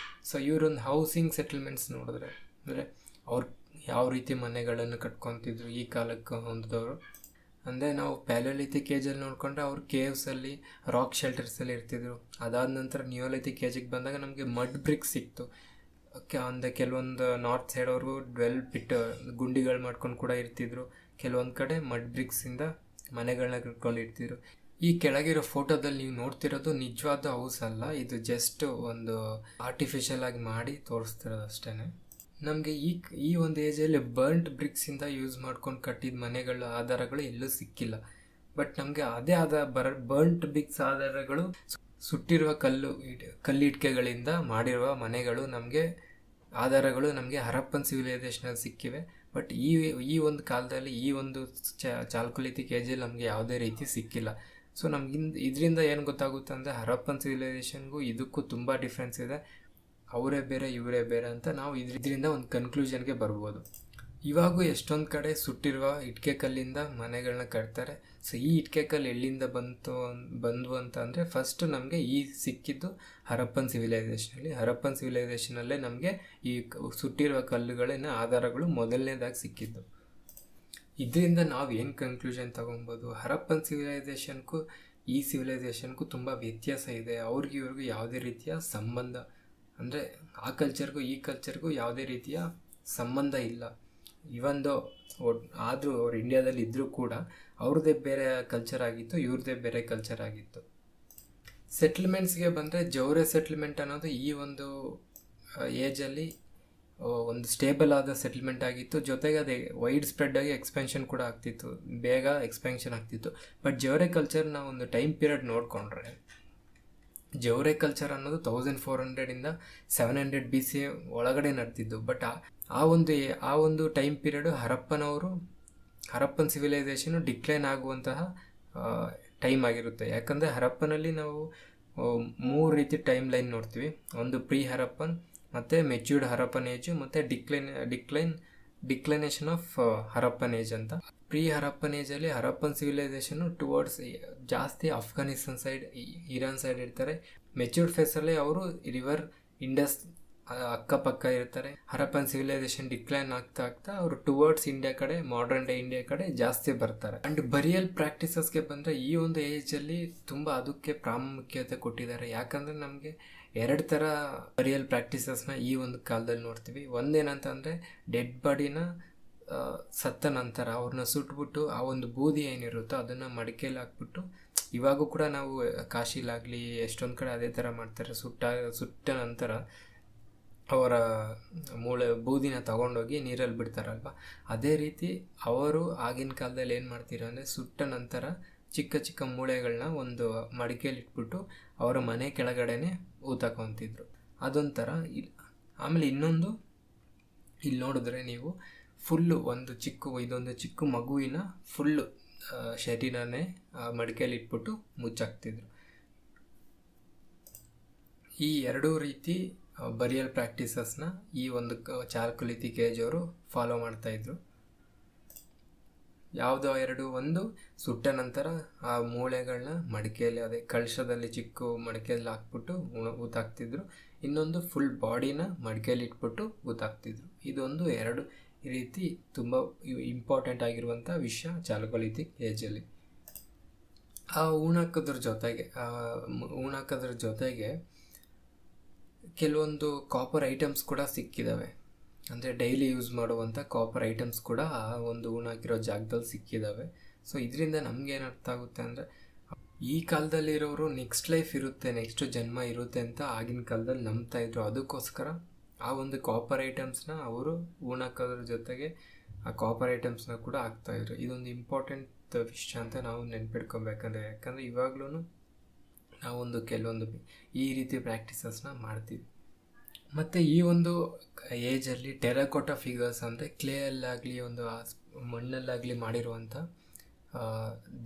ಸೊ ಇವರೊಂದು ಹೌಸಿಂಗ್ ಸೆಟಲ್ಮೆಂಟ್ಸ್ ನೋಡಿದ್ರೆ, ಅಂದರೆ ಅವ್ರು ಯಾವ ರೀತಿ ಮನೆಗಳನ್ನು ಕಟ್ಕೊತಿದ್ರು ಈ ಕಾಲಕ್ಕೆ ಹೊಂದಿದವರು. ಅಂದರೆ ನಾವು ಪ್ಯಾಲಿಯೋಲಿಥಿಕ್ ಏಜಲ್ಲಿ ನೋಡಿಕೊಂಡ್ರೆ ಅವ್ರು ಕೇವ್ಸಲ್ಲಿ, ರಾಕ್ ಶೆಲ್ಟರ್ಸಲ್ಲಿ ಇರ್ತಿದ್ರು. ಅದಾದ ನಂತರ ನಿಯೋಲಿಥಿಕ್ ಏಜಿಗೆ ಬಂದಾಗ ನಮಗೆ ಮಡ್ ಬ್ರಿಕ್ಸ್ ಸಿಕ್ತು. ಅಂದರೆ ಕೆಲವೊಂದು ನಾರ್ತ್ ಸೈಡ್ ಅವರು ಗುಂಡಿಗಳು ಮಾಡ್ಕೊಂಡು ಕೂಡ ಇರ್ತಿದ್ರು. ಕೆಲವೊಂದು ಕಡೆ ಮಡ್ ಬ್ರಿಕ್ಸಿಂದ ಮನೆಗಳನ್ನ ಕಟ್ಕೊಂಡಿರ್ತಿದ್ರು. ಈ ಕೆಳಗಿರೋ ಫೋಟೋದಲ್ಲಿ ನೀವು ನೋಡ್ತಿರೋದು ನಿಜವಾದ ಹೌಸ್ ಅಲ್ಲ, ಇದು ಜಸ್ಟ್ ಒಂದು ಆರ್ಟಿಫಿಷಿಯಲ್ ಆಗಿ ಮಾಡಿ ತೋರಿಸ್ತಿರೋದು ಅಷ್ಟೇ. ನಮಗೆ ಈ ಒಂದು ಏಜಲ್ಲಿ ಬರ್ಂಟ್ ಬ್ರಿಕ್ಸಿಂದ ಯೂಸ್ ಮಾಡ್ಕೊಂಡು ಕಟ್ಟಿದ ಮನೆಗಳ ಆಧಾರಗಳು ಎಲ್ಲೂ ಸಿಕ್ಕಿಲ್ಲ. ಬಟ್ ನಮಗೆ ಅದೇ ಬರ್ಂಟ್ ಬ್ರಿಕ್ಸ್ ಆಧಾರಗಳು, ಸುಟ್ಟಿರುವ ಕಲ್ಲಿಟ್ಕೆಗಳಿಂದ ಮಾಡಿರುವ ಮನೆಗಳು ಆಧಾರಗಳು ನಮಗೆ ಹರಪ್ಪನ್ ಸಿವಿಲೈಸೇಷನಲ್ಲಿ ಸಿಕ್ಕಿವೆ. ಬಟ್ ಈ ಒಂದು ಕಾಲದಲ್ಲಿ ಈ ಒಂದು ಚಾಲ್ಕೊಲಿಥಿಕ್ ಏಜಲ್ಲಿ ನಮಗೆ ಯಾವುದೇ ರೀತಿ ಸಿಕ್ಕಿಲ್ಲ. ಸೊ ಇದರಿಂದ ಏನು ಗೊತ್ತಾಗುತ್ತೆ ಅಂದರೆ ಹರಪ್ಪನ್ ಸಿವಿಲೈಸೇಷನ್ಗೂ ಇದಕ್ಕೂ ತುಂಬ ಡಿಫ್ರೆನ್ಸ್ ಇದೆ. ಅವರೇ ಬೇರೆ ಇವರೇ ಬೇರೆ ಅಂತ ನಾವು ಇದರಿಂದ ಒಂದು ಕನ್ಕ್ಲೂಷನ್ಗೆ ಬರ್ಬೋದು. ಇವಾಗೂ ಎಷ್ಟೊಂದು ಕಡೆ ಸುಟ್ಟಿರುವ ಇಟ್ಕೆ ಕಲ್ಲಿಂದ ಮನೆಗಳನ್ನ ಕಟ್ತಾರೆ. ಸೊ ಈ ಇಟ್ಕೆ ಕಲ್ಲು ಎಲ್ಲಿಂದ ಬಂದ್ವು ಅಂತ ಅಂದರೆ ಫಸ್ಟ್ ನಮಗೆ ಈ ಸಿಕ್ಕಿದ್ದು ಹರಪ್ಪನ್ ಸಿವಿಲೈಸೇಷನಲ್ಲೇ ನಮಗೆ ಈ ಸುಟ್ಟಿರುವ ಕಲ್ಲುಗಳಿನ ಆಧಾರಗಳು ಮೊದಲನೇದಾಗಿ ಸಿಕ್ಕಿದ್ದು. ಇದರಿಂದ ನಾವು ಏನು ಕನ್ಕ್ಲೂಷನ್ ತಗೊಬೋದು, ಹರಪ್ಪನ್ ಸಿವಿಲೈಸೇಷನ್ಗೂ ಈ ಸಿವಿಲೈಸೇಷನ್ಗೂ ತುಂಬ ವ್ಯತ್ಯಾಸ ಇದೆ. ಇವ್ರಿಗೂ ಯಾವುದೇ ರೀತಿಯ ಸಂಬಂಧ, ಅಂದರೆ ಆ ಕಲ್ಚರ್ಗೂ ಈ ಕಲ್ಚರ್ಗೂ ಯಾವುದೇ ರೀತಿಯ ಸಂಬಂಧ ಇಲ್ಲ. ಆದರೂ ಅವ್ರು ಇಂಡಿಯಾದಲ್ಲಿ ಇದ್ದರೂ ಕೂಡ ಅವ್ರದ್ದೇ ಬೇರೆ ಕಲ್ಚರ್ ಆಗಿತ್ತು, ಇವ್ರದ್ದೇ ಬೇರೆ ಕಲ್ಚರ್ ಆಗಿತ್ತು. ಸೆಟ್ಲ್ಮೆಂಟ್ಸ್ಗೆ ಬಂದರೆ ಜೌರೆ ಸೆಟ್ಲ್ಮೆಂಟ್ ಅನ್ನೋದು ಈ ಒಂದು ಏಜಲ್ಲಿ ಒಂದು ಸ್ಟೇಬಲ್ ಆದ ಸೆಟಲ್ಮೆಂಟ್ ಆಗಿತ್ತು. ಜೊತೆಗೆ ಅದೇ ವೈಡ್ ಸ್ಪ್ರೆಡ್ ಆಗಿ ಎಕ್ಸ್ಪೆನ್ಷನ್ ಕೂಡ ಆಗ್ತಿತ್ತು, ಬೇಗ ಎಕ್ಸ್ಪೆನ್ಷನ್ ಆಗ್ತಿತ್ತು. ಬಟ್ ಜೌರೆ ಕಲ್ಚರ್ನ ಒಂದು ಟೈಮ್ ಪೀರಿಯಡ್ ನೋಡಿಕೊಂಡ್ರೆ, ಜೌರೆ ಕಲ್ಚರ್ ಅನ್ನೋದು 1400 700 BC ಒಳಗಡೆ ನಡೆದಿದ್ದು. ಬಟ್ ಆ ಒಂದು time period Harappan civilisation decline ಆಗುವಂತಹ ಟೈಮ್ ಆಗಿರುತ್ತೆ. ಯಾಕಂದರೆ ಹರಪ್ಪನಲ್ಲಿ ನಾವು 3 ರೀತಿ ಟೈಮ್ ಲೈನ್ ನೋಡ್ತೀವಿ. ಒಂದು ಪ್ರೀ ಹರಪ್ಪನ್, ಮತ್ತು ಮೆಚ್ಯೂರ್ಡ್ ಹರಪ್ಪನ್ ಏಜು, ಮತ್ತು ಡಿಕ್ಲೈನೇಷನ್ ಆಫ್ ಹರಪ್ಪನ್ ಏಜ್ ಅಂತ. ಪ್ರೀ ಹರಪ್ಪನ್ ಏಜಲ್ಲಿ ಹರಪ್ಪನ್ ಸಿವಿಲೈಸೇಷನ್ನು ಟುವರ್ಡ್ಸ್ ಜಾಸ್ತಿ ಅಫ್ಘಾನಿಸ್ತಾನ್ ಸೈಡ್, ಇರಾನ್ ಸೈಡ್ ಇರ್ತಾರೆ. ಮೆಚ್ಯೂರ್ಡ್ ಫೇಸಲ್ಲಿ ಅವರು ರಿವರ್ ಇಂಡಸ್ ಅಕ್ಕಪಕ್ಕ ಇರ್ತಾರೆ. ಹರಪ್ಪನ್ ಸಿವಿಲೈಸೇಷನ್ ಡಿಕ್ಲೈನ್ ಆಗ್ತಾ ಅವರು ಟುವರ್ಡ್ಸ್ ಇಂಡಿಯಾ ಕಡೆ, ಮಾಡರ್ನ್ ಡೇ ಇಂಡಿಯಾ ಕಡೆ ಜಾಸ್ತಿ ಬರ್ತಾರೆ. ಅಂಡ್ ಬರಿಯಲ್ ಪ್ರಾಕ್ಟೀಸಸ್ಗೆ ಬಂದರೆ ಈ ಒಂದು ಏಜಲ್ಲಿ ತುಂಬ ಅದಕ್ಕೆ ಪ್ರಾಮುಖ್ಯತೆ ಕೊಟ್ಟಿದ್ದಾರೆ. ಯಾಕಂದರೆ ನಮಗೆ 2 ಥರ ಬರಿಯಲ್ ಪ್ರಾಕ್ಟೀಸಸ್ನ ಈ ಒಂದು ಕಾಲದಲ್ಲಿ ನೋಡ್ತೀವಿ. ಒಂದೇನಂತಂದರೆ ಡೆಡ್ ಬಾಡಿನ ಸತ್ತ ನಂತರ ಅವ್ರನ್ನ ಸುಟ್ಬಿಟ್ಟು ಆ ಒಂದು ಬೂದಿ ಏನಿರುತ್ತೋ ಅದನ್ನು ಮಡಿಕೆಯಲ್ಲಿ ಹಾಕ್ಬಿಟ್ಟು, ಇವಾಗೂ ಕೂಡ ನಾವು ಕಾಶಿಲಾಗಲಿ ಎಷ್ಟೊಂದು ಕಡೆ ಅದೇ ಥರ ಮಾಡ್ತಾರೆ. ಸುಟ್ಟ ನಂತರ ಅವರ ಬೂದಿನ ತಗೊಂಡೋಗಿ ನೀರಲ್ಲಿ ಬಿಡ್ತಾರಲ್ವ, ಅದೇ ರೀತಿ ಅವರು ಆಗಿನ ಕಾಲದಲ್ಲಿ ಏನು ಮಾಡ್ತೀರ ಅಂದರೆ ಸುಟ್ಟ ನಂತರ ಚಿಕ್ಕ ಚಿಕ್ಕ ಮೂಳೆಗಳನ್ನ ಒಂದು ಮಡಿಕೆಯಲ್ಲಿ ಇಟ್ಬಿಟ್ಟು ಅವರ ಮನೆ ಕೆಳಗಡೆನೆ ಊತಕೊಂತಿದ್ರು. ಅದೊಂಥರ. ಆಮೇಲೆ ಇನ್ನೊಂದು, ಇಲ್ಲಿ ನೋಡಿದ್ರೆ ನೀವು ಫುಲ್ಲು ಇದೊಂದು ಚಿಕ್ಕ ಮಗುವಿನ ಫುಲ್ಲು ಶರೀರನೇ ಮಡಿಕೆಯಲ್ಲಿ ಇಟ್ಬಿಟ್ಟು ಮುಚ್ಚಾಕ್ತಿದ್ರು. ಈ 2 ರೀತಿ ಬರಿಯಲ್ ಪ್ರಾಕ್ಟೀಸಸ್ನ ಈ ಒಂದು ಚಾಲ್ಕೊಲಿಥಿಕ್ ಏಜ್ ಅವರು ಫಾಲೋ ಮಾಡ್ತಾಯಿದ್ರು. ಯಾವುದೋ 2, ಒಂದು ಸುಟ್ಟ ನಂತರ ಆ ಮೂಳೆಗಳನ್ನ ಮಡಿಕೆಯಲ್ಲಿ, ಅದೇ ಕಳಶದಲ್ಲಿ ಚಿಕ್ಕ ಮಡಿಕೆಯಲ್ಲಿ ಹಾಕ್ಬಿಟ್ಟು ಊತಾಕ್ತಿದ್ರು. ಇನ್ನೊಂದು ಫುಲ್ ಬಾಡಿನ ಮಡಿಕೆಯಲ್ಲಿ ಇಟ್ಬಿಟ್ಟು ಊತಾಕ್ತಿದ್ರು. ಇದೊಂದು 2 ರೀತಿ ತುಂಬ ಇಂಪಾರ್ಟೆಂಟ್ ಆಗಿರುವಂಥ ವಿಷಯ ಚಾಲ್ಕೊಲಿಥಿಕ್ ಏಜಲ್ಲಿ. ಆ ಊಣಾಕೋದ್ರ ಜೊತೆಗೆ ಕೆಲವೊಂದು ಕಾಪರ್ ಐಟಮ್ಸ್ ಕೂಡ ಸಿಕ್ಕಿದ್ದಾವೆ. ಅಂದರೆ ಡೈಲಿ ಯೂಸ್ ಮಾಡುವಂಥ ಕಾಪರ್ ಐಟಮ್ಸ್ ಕೂಡ ಆ ಒಂದು ಹಾಕಿರೋ ಜಾಗದಲ್ಲಿ ಸಿಕ್ಕಿದ್ದಾವೆ. ಸೊ ಇದರಿಂದ ನಮಗೇನು ಅರ್ಥ ಆಗುತ್ತೆ ಅಂದರೆ, ಈ ಕಾಲದಲ್ಲಿರೋರು ನೆಕ್ಸ್ಟ್ ಲೈಫ್ ಇರುತ್ತೆ, ನೆಕ್ಸ್ಟ್ ಜನ್ಮ ಇರುತ್ತೆ ಅಂತ ಆಗಿನ ಕಾಲದಲ್ಲಿ ನಂಬ್ತಾ ಇದ್ರು. ಅದಕ್ಕೋಸ್ಕರ ಆ ಒಂದು ಕಾಪರ್ ಐಟಮ್ಸ್ನ ಅವರು ಹಾಕೋದ್ರ ಜೊತೆಗೆ ಆ ಕಾಪರ್ ಐಟಮ್ಸ್ನ ಕೂಡ ಹಾಕ್ತಾಯಿದ್ರು. ಇದೊಂದು ಇಂಪಾರ್ಟೆಂಟ್ ವಿಷಯ ಅಂತ ನಾವು ನೆನ್ಪಿಟ್ಕೊಬೇಕಂದ್ರೆ, ಯಾಕಂದರೆ ಇವಾಗ್ಲೂ ನಾವೊಂದು ಕೆಲವೊಂದು ಈ ರೀತಿ ಪ್ರಾಕ್ಟೀಸಸ್ನ ಮಾಡ್ತೀವಿ. ಮತ್ತು ಈ ಒಂದು ಏಜಲ್ಲಿ ಟೆರಕೋಟಾ ಫಿಗರ್ಸ್ ಅಂದರೆ ಕ್ಲೇಯಲ್ಲಾಗಲಿ ಒಂದು ಮಣ್ಣಲ್ಲಾಗಲಿ ಮಾಡಿರುವಂಥ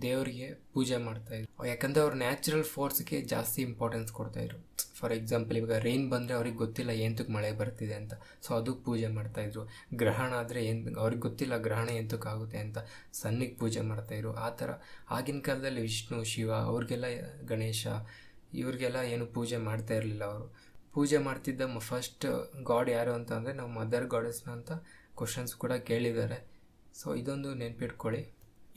ದೇವರಿಗೆ ಪೂಜೆ ಮಾಡ್ತಾಯಿದ್ರು. ಯಾಕಂದರೆ ಅವ್ರು ನ್ಯಾಚುರಲ್ ಫೋರ್ಸ್ಗೆ ಜಾಸ್ತಿ ಇಂಪಾರ್ಟೆನ್ಸ್ ಕೊಡ್ತಾಯಿದ್ರು. ಫಾರ್ ಎಕ್ಸಾಂಪಲ್ ಇವಾಗ ರೈನ್ ಬಂದರೆ ಅವ್ರಿಗೆ ಗೊತ್ತಿಲ್ಲ ಎಂತಕ್ಕೆ ಮಳೆ ಬರ್ತಿದೆ ಅಂತ, ಸೊ ಅದಕ್ಕೆ ಪೂಜೆ ಮಾಡ್ತಾಯಿದ್ರು. ಗ್ರಹಣ ಆದರೆ ಅವ್ರಿಗೆ ಗೊತ್ತಿಲ್ಲ ಗ್ರಹಣ ಎಂತಕ್ಕೆ ಆಗುತ್ತೆ ಅಂತ, ಸನ್ನಿಗೆ ಪೂಜೆ ಮಾಡ್ತಾಯಿದ್ರು. ಆ ಥರ ಆಗಿನ ಕಾಲದಲ್ಲಿ ವಿಷ್ಣು, ಶಿವ ಅವ್ರಿಗೆಲ್ಲ, ಗಣೇಶ ಇವ್ರಿಗೆಲ್ಲ ಏನು ಪೂಜೆ ಮಾಡ್ತಾ ಇರಲಿಲ್ಲ. ಅವರು ಪೂಜೆ ಮಾಡ್ತಿದ್ದ ಫಸ್ಟ್ ಗಾಡ್ ಯಾರು ಅಂತ ಅಂದರೆ ನಾವು ಮದರ್ ಗಾಡೆಸ್ನ ಅಂತ ಕ್ವಶನ್ಸ್ ಕೂಡ ಕೇಳಿದ್ದಾರೆ. ಸೊ ಇದೊಂದು ನೆನ್ಪಿಟ್ಕೊಳ್ಳಿ.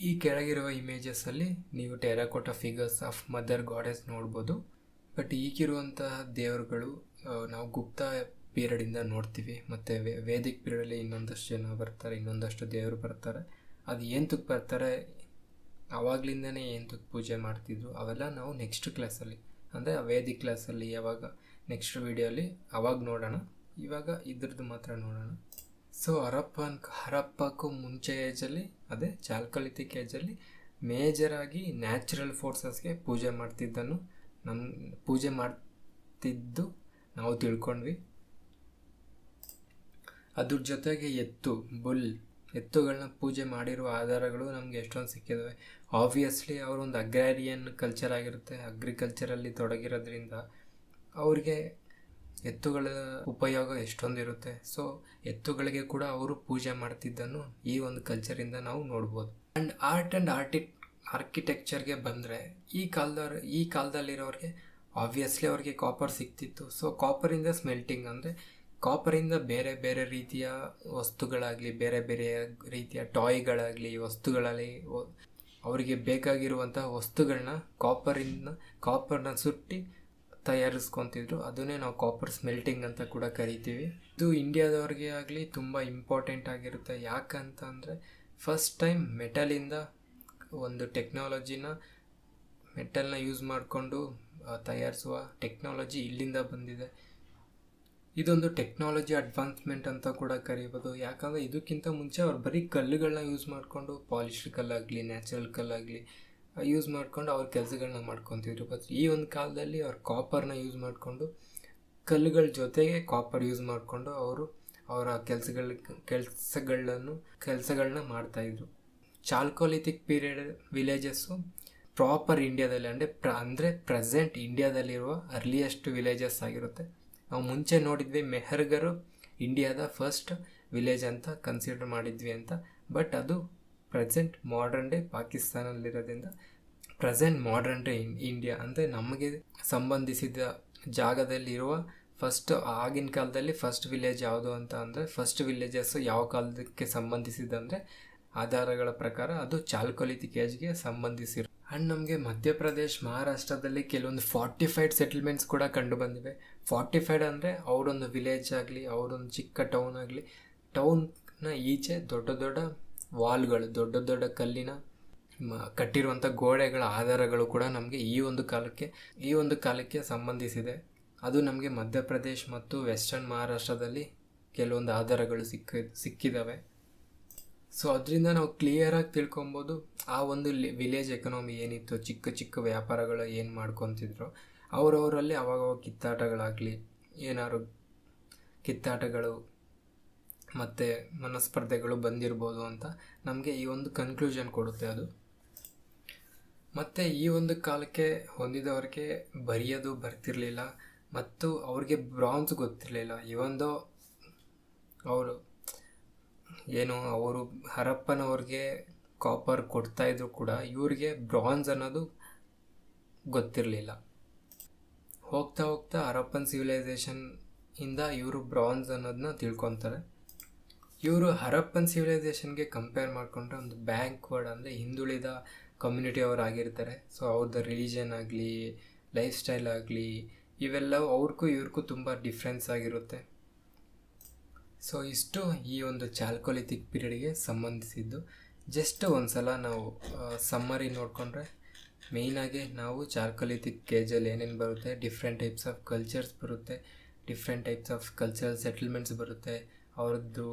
ಈ ಕೆಳಗಿರುವ ಇಮೇಜಸ್ಸಲ್ಲಿ ನೀವು terracotta figures of mother goddess ನೋಡ್ಬೋದು. ಬಟ್ ಈಗಿರುವಂತಹ ದೇವರುಗಳು ನಾವು ಗುಪ್ತ ಪೀರಿಯಡಿಂದ ನೋಡ್ತೀವಿ, ಮತ್ತು ವೇದಿಕ್ ಪೀರಿಯಡಲ್ಲಿ ಇನ್ನೊಂದಷ್ಟು ಜನ ಬರ್ತಾರೆ, ಇನ್ನೊಂದಷ್ಟು ದೇವರು ಬರ್ತಾರೆ. ಅದು ಏಂತಕ್ಕೆ ಬರ್ತಾರೆ, ಆವಾಗಲಿಂದನೇ ಏಂತಕ್ಕೆ ಪೂಜೆ ಮಾಡ್ತಿದ್ರು, ಅವೆಲ್ಲ ನಾವು ನೆಕ್ಸ್ಟ್ ಕ್ಲಾಸಲ್ಲಿ ಅಂದರೆ ವೇದಿಕ್ ಕ್ಲಾಸಲ್ಲಿ ಯಾವಾಗ ನೆಕ್ಸ್ಟ್ ವೀಡಿಯೋಲಿ ಅವಾಗ ನೋಡೋಣ. ಇವಾಗ ಇದ್ರದ್ದು ಮಾತ್ರ ನೋಡೋಣ. ಸೊ ಹರಪ್ಪಕ್ಕೂ ಮುಂಚೆ ಏಜಲ್ಲಿ, ಅದೇ ಚಾಲ್ಕೊಲಿಥಿಕ್ ಏಜಲ್ಲಿ ಮೇಜರಾಗಿ ನ್ಯಾಚುರಲ್ ಫೋರ್ಸಸ್ಗೆ ಪೂಜೆ ಮಾಡ್ತಿದ್ದು ನಾವು ತಿಳ್ಕೊಂಡ್ವಿ. ಅದ್ರ ಜೊತೆಗೆ ಎತ್ತುಗಳನ್ನ ಪೂಜೆ ಮಾಡಿರುವ ಆಧಾರಗಳು ನಮಗೆ ಎಷ್ಟೊಂದು ಸಿಕ್ಕಿದ್ದಾವೆ. ಆಬ್ವಿಯಸ್ಲಿ ಅವರೊಂದು ಅಗ್ರಾರಿಯನ್ ಕಲ್ಚರ್ ಆಗಿರುತ್ತೆ, ಅಗ್ರಿಕಲ್ಚರಲ್ಲಿ ತೊಡಗಿರೋದ್ರಿಂದ ಅವ್ರಿಗೆ ಎತ್ತುಗಳ ಉಪಯೋಗ ಎಷ್ಟೊಂದಿರುತ್ತೆ. ಸೊ ಎತ್ತುಗಳಿಗೆ ಕೂಡ ಅವರು ಪೂಜೆ ಮಾಡ್ತಿದ್ದನ್ನು ಈ ಒಂದು ಕಲ್ಚರಿಂದ ನಾವು ನೋಡ್ಬೋದು. ಆ್ಯಂಡ್ ಆರ್ಟ್ ಆ್ಯಂಡ್ ಆರ್ಕಿಟೆಕ್ಚರ್ಗೆ ಬಂದರೆ ಈ ಕಾಲದಲ್ಲಿರೋರಿಗೆ ಆಬ್ವಿಯಸ್ಲಿ ಅವ್ರಿಗೆ ಕಾಪರ್ ಸಿಗ್ತಿತ್ತು. ಸೊ ಕಾಪರಿಂದ ಸ್ಮೆಲ್ಟಿಂಗ್ ಅಂದರೆ ಕಾಪರಿಂದ ಬೇರೆ ಬೇರೆ ರೀತಿಯ ವಸ್ತುಗಳಾಗಲಿ, ಬೇರೆ ಬೇರೆ ರೀತಿಯ ಟಾಯ್ಗಳಾಗಲಿ, ವಸ್ತುಗಳಲ್ಲಿ ಅವರಿಗೆ ಬೇಕಾಗಿರುವಂಥ ವಸ್ತುಗಳನ್ನ ಕಾಪರ್ನ ಸುಟ್ಟಿ ತಯಾರಿಸ್ಕೊತಿದ್ರು. ಅದನ್ನೇ ನಾವು ಕಾಪರ್ ಸ್ಮೆಲ್ಟಿಂಗ್ ಅಂತ ಕೂಡ ಕರಿತೀವಿ. ಇದು ಇಂಡಿಯಾದವ್ರಿಗೆ ಆಗಲಿ ತುಂಬ ಇಂಪಾರ್ಟೆಂಟ್ ಆಗಿರುತ್ತೆ. ಯಾಕಂತ ಅಂದರೆ ಫಸ್ಟ್ ಟೈಮ್ ಮೆಟಲಿಂದ ಒಂದು ಮೆಟಲ್ನ ಯೂಸ್ ಮಾಡಿಕೊಂಡು ತಯಾರಿಸುವ ಟೆಕ್ನಾಲಜಿ ಇಲ್ಲಿಂದ ಬಂದಿದೆ. ಇದೊಂದು ಟೆಕ್ನಾಲಜಿ ಅಡ್ವಾನ್ಸ್ಮೆಂಟ್ ಅಂತ ಕೂಡ ಕರಿಬೋದು. ಯಾಕಂದರೆ ಇದಕ್ಕಿಂತ ಮುಂಚೆ ಅವ್ರು ಬರೀ ಕಲ್ಲುಗಳನ್ನ ಯೂಸ್ ಮಾಡಿಕೊಂಡು, ಪಾಲಿಶ್ಡ್ ಕಲ್ಲಾಗಲಿ, ನ್ಯಾಚುರಲ್ ಕಲ್ಲಾಗಲಿ ಯೂಸ್ ಮಾಡಿಕೊಂಡು ಅವ್ರ ಕೆಲಸಗಳನ್ನ ಮಾಡ್ಕೊತಿದ್ರು. ಬಟ್ ಈ ಒಂದು ಕಾಲದಲ್ಲಿ ಅವ್ರು ಕಾಪರ್ನ ಯೂಸ್ ಮಾಡಿಕೊಂಡು, ಕಲ್ಲುಗಳ ಜೊತೆಗೆ ಕಾಪರ್ ಯೂಸ್ ಮಾಡಿಕೊಂಡು ಅವರ ಕೆಲಸಗಳನ್ನ ಮಾಡ್ತಾಯಿದ್ರು. ಚಾಲ್ಕೊಲಿಥಿಕ್ ಪೀರಿಯಡ್ ವಿಲೇಜಸ್ಸು ಪ್ರಾಪರ್ ಇಂಡಿಯಾದಲ್ಲಿ ಅಂದರೆ ಪ್ರೆಸೆಂಟ್ ಇಂಡಿಯಾದಲ್ಲಿರುವ ಅರ್ಲಿಯೆಸ್ಟ್ ವಿಲೇಜಸ್ ಆಗಿರುತ್ತೆ. ನಾವು ಮುಂಚೆ ನೋಡಿದ್ವಿ ಮೆಹರ್ಗರು ಇಂಡಿಯಾದ ಫಸ್ಟ್ ವಿಲೇಜ್ ಅಂತ ಕನ್ಸಿಡರ್ ಮಾಡಿದ್ವಿ ಅಂತ. ಬಟ್ ಅದು ಪ್ರೆಸೆಂಟ್ ಮಾಡರ್ನ್ ಡೇ ಪಾಕಿಸ್ತಾನಲ್ಲಿರೋದ್ರಿಂದ ಪ್ರೆಸೆಂಟ್ ಮಾಡರ್ನ್ ಡೇ ಇಂಡಿಯಾ ಅಂದರೆ ನಮಗೆ ಸಂಬಂಧಿಸಿದ ಜಾಗದಲ್ಲಿರುವ ಫಸ್ಟ್, ಆಗಿನ ಕಾಲದಲ್ಲಿ ಫಸ್ಟ್ ವಿಲೇಜ್ ಯಾವುದು ಅಂತ ಅಂದರೆ, ಫಸ್ಟ್ ವಿಲೇಜಸ್ಸು ಯಾವ ಕಾಲಕ್ಕೆ ಸಂಬಂಧಿಸಿದಂದರೆ ಆಧಾರಗಳ ಪ್ರಕಾರ ಅದು ಚಾಲ್ಕೊಲಿಥಿಕ್ ಏಜ್ಗೆ ಸಂಬಂಧಿಸಿರೋ. ಆ್ಯಂಡ್ ನಮಗೆ ಮಧ್ಯಪ್ರದೇಶ್, ಮಹಾರಾಷ್ಟ್ರದಲ್ಲಿ ಕೆಲವೊಂದು ಫಾರ್ಟಿಫೈಡ್ ಸೆಟಲ್ಮೆಂಟ್ಸ್ ಕೂಡ ಕಂಡು ಬಂದಿವೆ. ಫಾರ್ಟಿಫೈಡ್ ಅಂದರೆ ಅವರೊಂದು ವಿಲೇಜ್ ಆಗಲಿ, ಅವರೊಂದು ಚಿಕ್ಕ ಟೌನ್ ಆಗಲಿ, ಟೌನ್ನ ಈಚೆ ದೊಡ್ಡ ದೊಡ್ಡ ವಾಲ್ಗಳು, ದೊಡ್ಡ ದೊಡ್ಡ ಕಲ್ಲಿನ ಕಟ್ಟಿರುವಂಥ ಗೋಡೆಗಳ ಆಧಾರಗಳು ಕೂಡ ನಮಗೆ ಈ ಒಂದು ಕಾಲಕ್ಕೆ ಸಂಬಂಧಿಸಿದೆ. ಅದು ನಮಗೆ ಮಧ್ಯಪ್ರದೇಶ್ ಮತ್ತು ವೆಸ್ಟರ್ನ್ ಮಹಾರಾಷ್ಟ್ರದಲ್ಲಿ ಕೆಲವೊಂದು ಆಧಾರಗಳು ಸಿಕ್ಕಿದ್ದಾವೆ. ಸೊ ಅದರಿಂದ ನಾವು ಕ್ಲಿಯರಾಗಿ ತಿಳ್ಕೊಬೋದು ಆ ಒಂದು ವಿಲೇಜ್ ಎಕನಾಮಿ ಏನಿತ್ತು, ಚಿಕ್ಕ ಚಿಕ್ಕ ವ್ಯಾಪಾರಗಳು ಏನು ಮಾಡ್ಕೊತಿದ್ರು, ಅವರವರಲ್ಲಿ ಅವಾಗ ಕಿತ್ತಾಟಗಳಾಗಲಿ, ಏನಾದ್ರು ಕಿತ್ತಾಟಗಳು ಮತ್ತು ಮನಸ್ಪರ್ಧೆಗಳು ಬಂದಿರ್ಬೋದು ಅಂತ ನಮಗೆ ಈ ಒಂದು ಕನ್ಕ್ಲೂಷನ್ ಕೊಡುತ್ತೆ ಅದು. ಮತ್ತು ಈ ಒಂದು ಕಾಲಕ್ಕೆ ಹೊಂದಿದವ್ರಿಗೆ ಬರೆಯೋದು ಬರ್ತಿರಲಿಲ್ಲ ಮತ್ತು ಅವ್ರಿಗೆ ಬ್ರಾನ್ಸ್ ಗೊತ್ತಿರಲಿಲ್ಲ. ಇವೊಂದು ಅವರು ಹರಪ್ಪನವ್ರಿಗೆ ಕಾಪರ್ ಕೊಡ್ತಾಯಿದ್ರು ಕೂಡ ಇವ್ರಿಗೆ ಬ್ರಾನ್ಸ್ ಅನ್ನೋದು ಗೊತ್ತಿರಲಿಲ್ಲ. ಹೋಗ್ತಾ ಹೋಗ್ತಾ ಹರಪ್ಪನ್ ಸಿವಿಲೈಸೇಷನ್ ಇಂದ ಇವರು ಬ್ರಾನ್ಸ್ ಅನ್ನೋದನ್ನ ತಿಳ್ಕೊತಾರೆ. ಇವರು ಹರಪ್ಪನ್ ಸಿವಿಲೈಸೇಷನ್ಗೆ ಕಂಪೇರ್ ಮಾಡಿಕೊಂಡ್ರೆ ಒಂದು ಬ್ಯಾಕ್ವರ್ಡ್ ಅಂದರೆ ಹಿಂದುಳಿದ ಕಮ್ಯುನಿಟಿ ಅವರು ಆಗಿರ್ತಾರೆ. ಸೊ ಅವ್ರದ್ದು ರಿಲಿಜನ್ ಆಗಲಿ, ಲೈಫ್ ಸ್ಟೈಲ್ ಆಗಲಿ, ಇವೆಲ್ಲವೂ ಅವ್ರಿಗೂ ಇವ್ರಿಗೂ ತುಂಬ ಡಿಫ್ರೆನ್ಸ್ ಆಗಿರುತ್ತೆ. ಸೊ ಇಷ್ಟು ಈ ಒಂದು ಚಾಲ್ಕೊಲಿಥಿಕ್ ಪೀರಿಯಡ್ಗೆ ಸಂಬಂಧಿಸಿದ್ದು. ಜಸ್ಟ್ ಒಂದು ಸಲ ನಾವು ಸಮ್ಮರಿ ನೋಡಿಕೊಂಡ್ರೆ ಮೇಯ್ನಾಗಿ ನಾವು ಚಾಲ್ಕೊಲಿಥಿಕ್ ಏಜಲ್ಲಿ ಏನೇನು ಬರುತ್ತೆ, ಡಿಫ್ರೆಂಟ್ ಟೈಪ್ಸ್ ಆಫ್ ಕಲ್ಚರ್ಸ್ ಬರುತ್ತೆ, different types of cultural settlements ಬರುತ್ತೆ. ಅವ್ರದ್ದು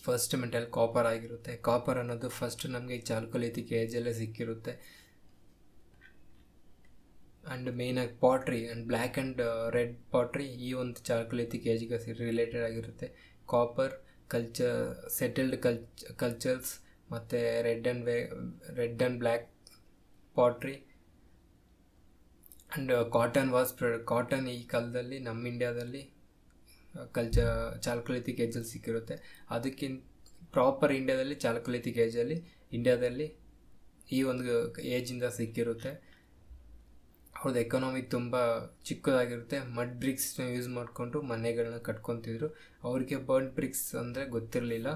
ಫಸ್ಟ್ ಮೆಟಲ್ ಕಾಪರ್ ಆಗಿರುತ್ತೆ. ಕಾಪರ್ ಅನ್ನೋದು ಫಸ್ಟ್ ನಮಗೆ ಚಾಲ್ಕೊಲಿಥಿಕ್ ಏಜಲ್ಲೇ ಸಿಕ್ಕಿರುತ್ತೆ. ಆ್ಯಂಡ್ ಮೇಯ್ನಾಗಿ pottery and black and red pottery ಈ ಒಂದು ಚಾಲ್ಕೊಲಿಥಿಕ್ ಏಜ್ಗೆ ರಿಲೇಟೆಡ್ ಆಗಿರುತ್ತೆ. ಕಾಪರ್ ಸೆಟಲ್ಡ್ ಕಲ್ಚರ್ಸ್ ಮತ್ತು red and black pottery and cotton ಈ ಕಾಲದಲ್ಲಿ ನಮ್ಮ ಇಂಡಿಯಾದಲ್ಲಿ ಚಾಲ್ಕೊಲಿಥಿಕ್ ಏಜಲ್ಲಿ ಸಿಕ್ಕಿರುತ್ತೆ. ಅದಕ್ಕಿಂತ ಪ್ರಾಪರ್ ಚಾಲ್ಕೊಲಿಥಿಕ್ ಏಜಲ್ಲಿ ಇಂಡಿಯಾದಲ್ಲಿ ಈ ಒಂದು ಏಜಿಂದ ಸಿಕ್ಕಿರುತ್ತೆ. ಅವ್ರದ್ದು ಎಕನಾಮಿಕ್ ತುಂಬ ಚಿಕ್ಕದಾಗಿರುತ್ತೆ. ಮಡ್ ಬ್ರಿಕ್ಸ್ನ ಯೂಸ್ ಮಾಡಿಕೊಂಡು ಮನೆಗಳನ್ನ ಕಟ್ಕೊತಿದ್ರು. ಅವ್ರಿಗೆ ಬರ್ನ್ ಬ್ರಿಕ್ಸ್ ಅಂದರೆ ಗೊತ್ತಿರಲಿಲ್ಲ.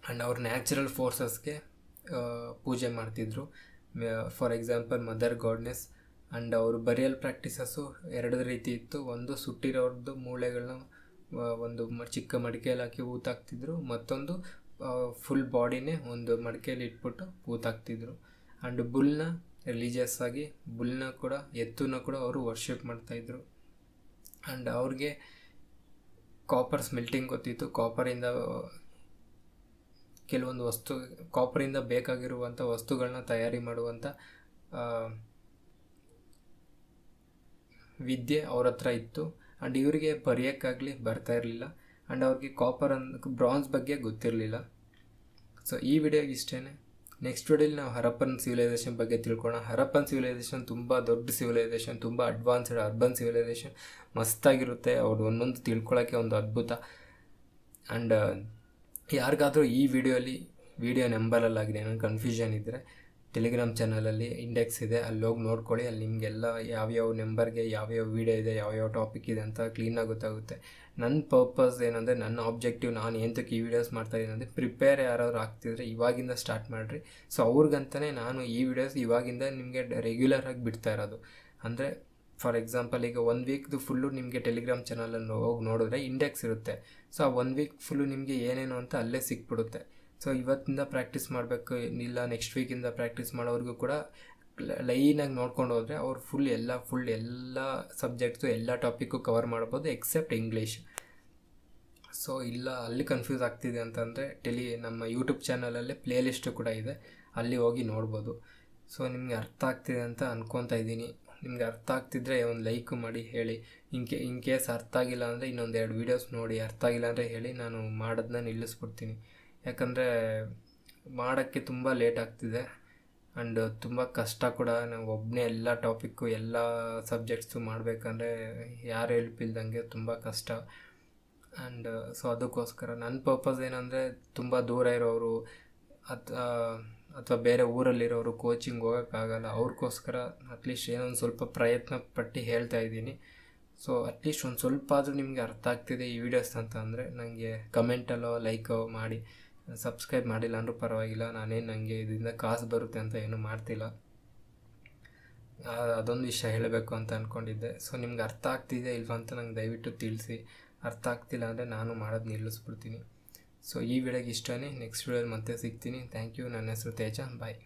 ಆ್ಯಂಡ್ ಅವ್ರ ನ್ಯಾಚುರಲ್ ಫೋರ್ಸಸ್ಗೆ ಪೂಜೆ ಮಾಡ್ತಿದ್ರು. For example mother goddess. And ಅವರು ಬರಿಯಲ್ ಪ್ರಾಕ್ಟೀಸಸ್ಸು 2 ರೀತಿ ಇತ್ತು. ಒಂದು ಸುಟ್ಟಿರೋರ್ದು ಮೂಳೆಗಳನ್ನ ಒಂದು ಚಿಕ್ಕ ಮಡಿಕೆಯಲ್ಲಿ ಹಾಕಿ ಊತಾಕ್ತಿದ್ರು. ಮತ್ತೊಂದು ಫುಲ್ ಬಾಡಿನೇ ಒಂದು ಮಡಿಕೆಯಲ್ಲಿ ಇಟ್ಬಿಟ್ಟು ಊತಾಕ್ತಿದ್ರು. ಆ್ಯಂಡ್ ಬುಲ್ನ ರಿಲಿಜಿಯಸ್ ಆಗಿ ಎತ್ತುನ ಕೂಡ ಅವರು ವರ್ಷಿಪ್ ಮಾಡ್ತಾಯಿದ್ರು. ಆ್ಯಂಡ್ ಅವ್ರಿಗೆ ಕಾಪರ್ ಸ್ಮೆಲ್ಟಿಂಗ್ ಗೊತ್ತಿತ್ತು. ಕಾಪರಿಂದ ಬೇಕಾಗಿರುವಂಥ ವಸ್ತುಗಳನ್ನ ತಯಾರಿ ಮಾಡುವಂಥ ವಿದ್ಯೆ ಅವ್ರ ಹತ್ರ ಇತ್ತು. ಆ್ಯಂಡ್ ಇವರಿಗೆ ಬರೆಯೋಕ್ಕಾಗಲಿ ಬರ್ತಾ ಇರಲಿಲ್ಲ. ಆ್ಯಂಡ್ ಅವ್ರಿಗೆ ಬ್ರಾನ್ಸ್ ಬಗ್ಗೆ ಗೊತ್ತಿರಲಿಲ್ಲ. ಸೊ ಈ ವಿಡಿಯೋಗೆ ಇಷ್ಟೇ. ನೆಕ್ಸ್ಟ್ ವಿಡಿಯೋಲಿ ನಾವು ಹರಪ್ಪನ್ ಸಿವಿಲೈಸೇಷನ್ ಬಗ್ಗೆ ತಿಳ್ಕೊಳ್ಳೋಣ. ಹರಪ್ಪನ್ ಸಿವಿಲೈಸೇಷನ್ ತುಂಬ ದೊಡ್ಡ ಸಿವಿಲೈಸೇಷನ್, ತುಂಬ ಅಡ್ವಾನ್ಸ್ಡ್ ಅರ್ಬನ್ ಸಿವಿಲೈಸೇಷನ್, ಮಸ್ತಾಗಿರುತ್ತೆ. ಅವ್ರು ಒಂದೊಂದು ತಿಳ್ಕೊಳ್ಳೋಕ್ಕೆ ಒಂದು ಅದ್ಭುತ. ಆ್ಯಂಡ್ ಯಾರಿಗಾದರೂ ಈ ವಿಡಿಯೋ ನಂಬರಲ್ಲಾಗಿದೆ ಏನೋ ಕನ್ಫ್ಯೂಷನ್ ಇದ್ದರೆ ಟೆಲಿಗ್ರಾಮ್ ಚಾನಲಲ್ಲಿ ಇಂಡೆಕ್ಸ್ ಇದೆ, ಅಲ್ಲಿ ಹೋಗಿ ನೋಡ್ಕೊಳ್ಳಿ. ಅಲ್ಲಿ ನಿಮಗೆಲ್ಲ ಯಾವ್ಯಾವ ನಂಬರ್ಗೆ ಯಾವ್ಯಾವ ವೀಡಿಯೋ ಇದೆ, ಯಾವ್ಯಾವ ಟಾಪಿಕ್ ಇದೆ ಅಂತ ಕ್ಲೀನಾಗಿ ಗೊತ್ತಾಗುತ್ತೆ. ನನ್ನ ಪರ್ಪಸ್ ಏನಂದರೆ, ನನ್ನ ಆಬ್ಜೆಕ್ಟಿವ್, ನಾನು ಏನಕ್ಕೆ ಈ ವಿಡಿಯೋಸ್ ಮಾಡ್ತಾಯಿದ್ದೀನಿ ಅಂದರೆ, ಪ್ರಿಪೇರ್ ಯಾರಾದ್ರು ಆಗ್ತಿದ್ರೆ ಇವಾಗಿಂದ ಸ್ಟಾರ್ಟ್ ಮಾಡಿರಿ. ಸೊ ಅವ್ರಿಗಂತಲೇ ನಾನು ಈ ವಿಡಿಯೋಸ್ ಇವಾಗಿಂದ ನಿಮಗೆ ರೆಗ್ಯುಲರಾಗಿ ಬಿಡ್ತಾ ಇರೋದು. ಅಂದರೆ ಫಾರ್ ಎಕ್ಸಾಂಪಲ್ ಈಗ 1 ವೀಕ್ದು ಫುಲ್ಲು ನಿಮಗೆ ಟೆಲಿಗ್ರಾಮ್ ಚಾನಲಲ್ಲಿ ಹೋಗಿ ನೋಡಿದ್ರೆ ಇಂಡೆಕ್ಸ್ ಇರುತ್ತೆ. ಸೊ ಆ 1 ವೀಕ್ ಫುಲ್ಲು ನಿಮಗೆ ಏನೇನು ಅಂತ ಅಲ್ಲೇ ಸಿಕ್ಬಿಡುತ್ತೆ. ಸೊ ಇವತ್ತಿಂದ ಪ್ರಾಕ್ಟೀಸ್ ಮಾಡಬೇಕು, ಇಲ್ಲ ನೆಕ್ಸ್ಟ್ ವೀಕಿಂದ ಪ್ರಾಕ್ಟೀಸ್ ಮಾಡೋರಿಗೂ ಕೂಡ ಲೈನಾಗಿ ನೋಡ್ಕೊಂಡು ಹೋದರೆ ಅವ್ರು ಫುಲ್ ಎಲ್ಲ ಸಬ್ಜೆಕ್ಟ್ಸು ಎಲ್ಲ ಟಾಪಿಕ್ಕು ಕವರ್ ಮಾಡ್ಬೋದು ಎಕ್ಸೆಪ್ಟ್ ಇಂಗ್ಲೀಷ್. ಸೊ ಇಲ್ಲ ಅಲ್ಲಿ ಕನ್ಫ್ಯೂಸ್ ಆಗ್ತಿದೆ ಅಂತಂದರೆ ನಮ್ಮ ಯೂಟ್ಯೂಬ್ ಚಾನಲಲ್ಲೇ ಪ್ಲೇಲಿಸ್ಟು ಕೂಡ ಇದೆ, ಅಲ್ಲಿ ಹೋಗಿ ನೋಡ್ಬೋದು. ಸೊ ನಿಮಗೆ ಅರ್ಥ ಆಗ್ತಿದೆ ಅಂತ ಅನ್ಕೊತಾ ಇದ್ದೀನಿ. ನಿಮ್ಗೆ ಅರ್ಥ ಆಗ್ತಿದ್ರೆ ಒಂದು ಲೈಕು ಮಾಡಿ ಹೇಳಿ. ಇನ್ ಕೇಸ್ ಅರ್ಥ ಆಗಿಲ್ಲ ಅಂದರೆ ಇನ್ನೊಂದು 2 ವೀಡಿಯೋಸ್ ನೋಡಿ. ಅರ್ಥ ಆಗಿಲ್ಲ ಅಂದರೆ ಹೇಳಿ, ನಾನು ಮಾಡೋದನ್ನ ನಿಲ್ಲಿಸ್ಬಿಡ್ತೀನಿ. ಯಾಕಂದರೆ ಮಾಡೋಕ್ಕೆ ತುಂಬ ಲೇಟ್ ಆಗ್ತಿದೆ. ಆ್ಯಂಡ್ ತುಂಬ ಕಷ್ಟ ಕೂಡ. ನಾವು ಒಬ್ಬನೇ ಎಲ್ಲ ಟಾಪಿಕ್ಕು ಎಲ್ಲ ಸಬ್ಜೆಕ್ಟ್ಸು ಮಾಡಬೇಕಂದ್ರೆ ಯಾರು ಹೆಲ್ಪ್ ಇಲ್ದಂಗೆ ತುಂಬ ಕಷ್ಟ. ಆ್ಯಂಡ್ ಸೊ ಅದಕ್ಕೋಸ್ಕರ ನನ್ನ ಪರ್ಪಸ್ ಏನಂದರೆ, ತುಂಬ ದೂರ ಇರೋರು ಅಥವಾ ಬೇರೆ ಊರಲ್ಲಿರೋರು ಕೋಚಿಂಗ್ ಹೋಗೋಕ್ಕಾಗಲ್ಲ, ಅವ್ರಿಗೋಸ್ಕರ ಅಟ್ಲೀಸ್ಟ್ ಏನೋ ಒಂದು ಸ್ವಲ್ಪ ಪ್ರಯತ್ನ ಪಟ್ಟು ಹೇಳ್ತಾ ಇದ್ದೀನಿ. ಸೊ ಅಟ್ಲೀಸ್ಟ್ ಒಂದು ಸ್ವಲ್ಪ ಆದರೂ ನಿಮಗೆ ಅರ್ಥ ಆಗ್ತಿದೆ ಈ ವಿಡಿಯೋಸ್ ಅಂತ ಅಂದರೆ ನನಗೆ ಕಮೆಂಟಲ್ಲೋ ಲೈಕೋ ಮಾಡಿ. ಸಬ್ಸ್ಕ್ರೈಬ್ ಮಾಡಿಲ್ಲ ಅಂದರೂ ಪರವಾಗಿಲ್ಲ, ನನಗೆ ಇದರಿಂದ ಕಾಸು ಬರುತ್ತೆ ಅಂತ ಏನೂ ಮಾಡ್ತಿಲ್ಲ. ಅದೊಂದು ವಿಷಯ ಹೇಳಬೇಕು ಅಂತ ಅಂದ್ಕೊಂಡಿದ್ದೆ. ಸೊ ನಿಮ್ಗೆ ಅರ್ಥ ಆಗ್ತಿದೆ ಇಲ್ವಾ ಅಂತ ನಂಗೆ ದಯವಿಟ್ಟು ತಿಳಿಸಿ. ಅರ್ಥ ಆಗ್ತಿಲ್ಲ ಅಂದರೆ ನಾನು ಮಾಡೋದು ನಿಲ್ಲಿಸ್ಬಿಡ್ತೀನಿ. ಸೊ ಈ ವಿಡಿಯೋಗೆ ಇಷ್ಟನೇ. ನೆಕ್ಸ್ಟ್ ವಿಡಿಯೋಲಿ ಮತ್ತೆ ಸಿಗ್ತೀನಿ. Thank you. ನನ್ನ ಹೆಸರು ತೇಜ. ಬಾಯ್.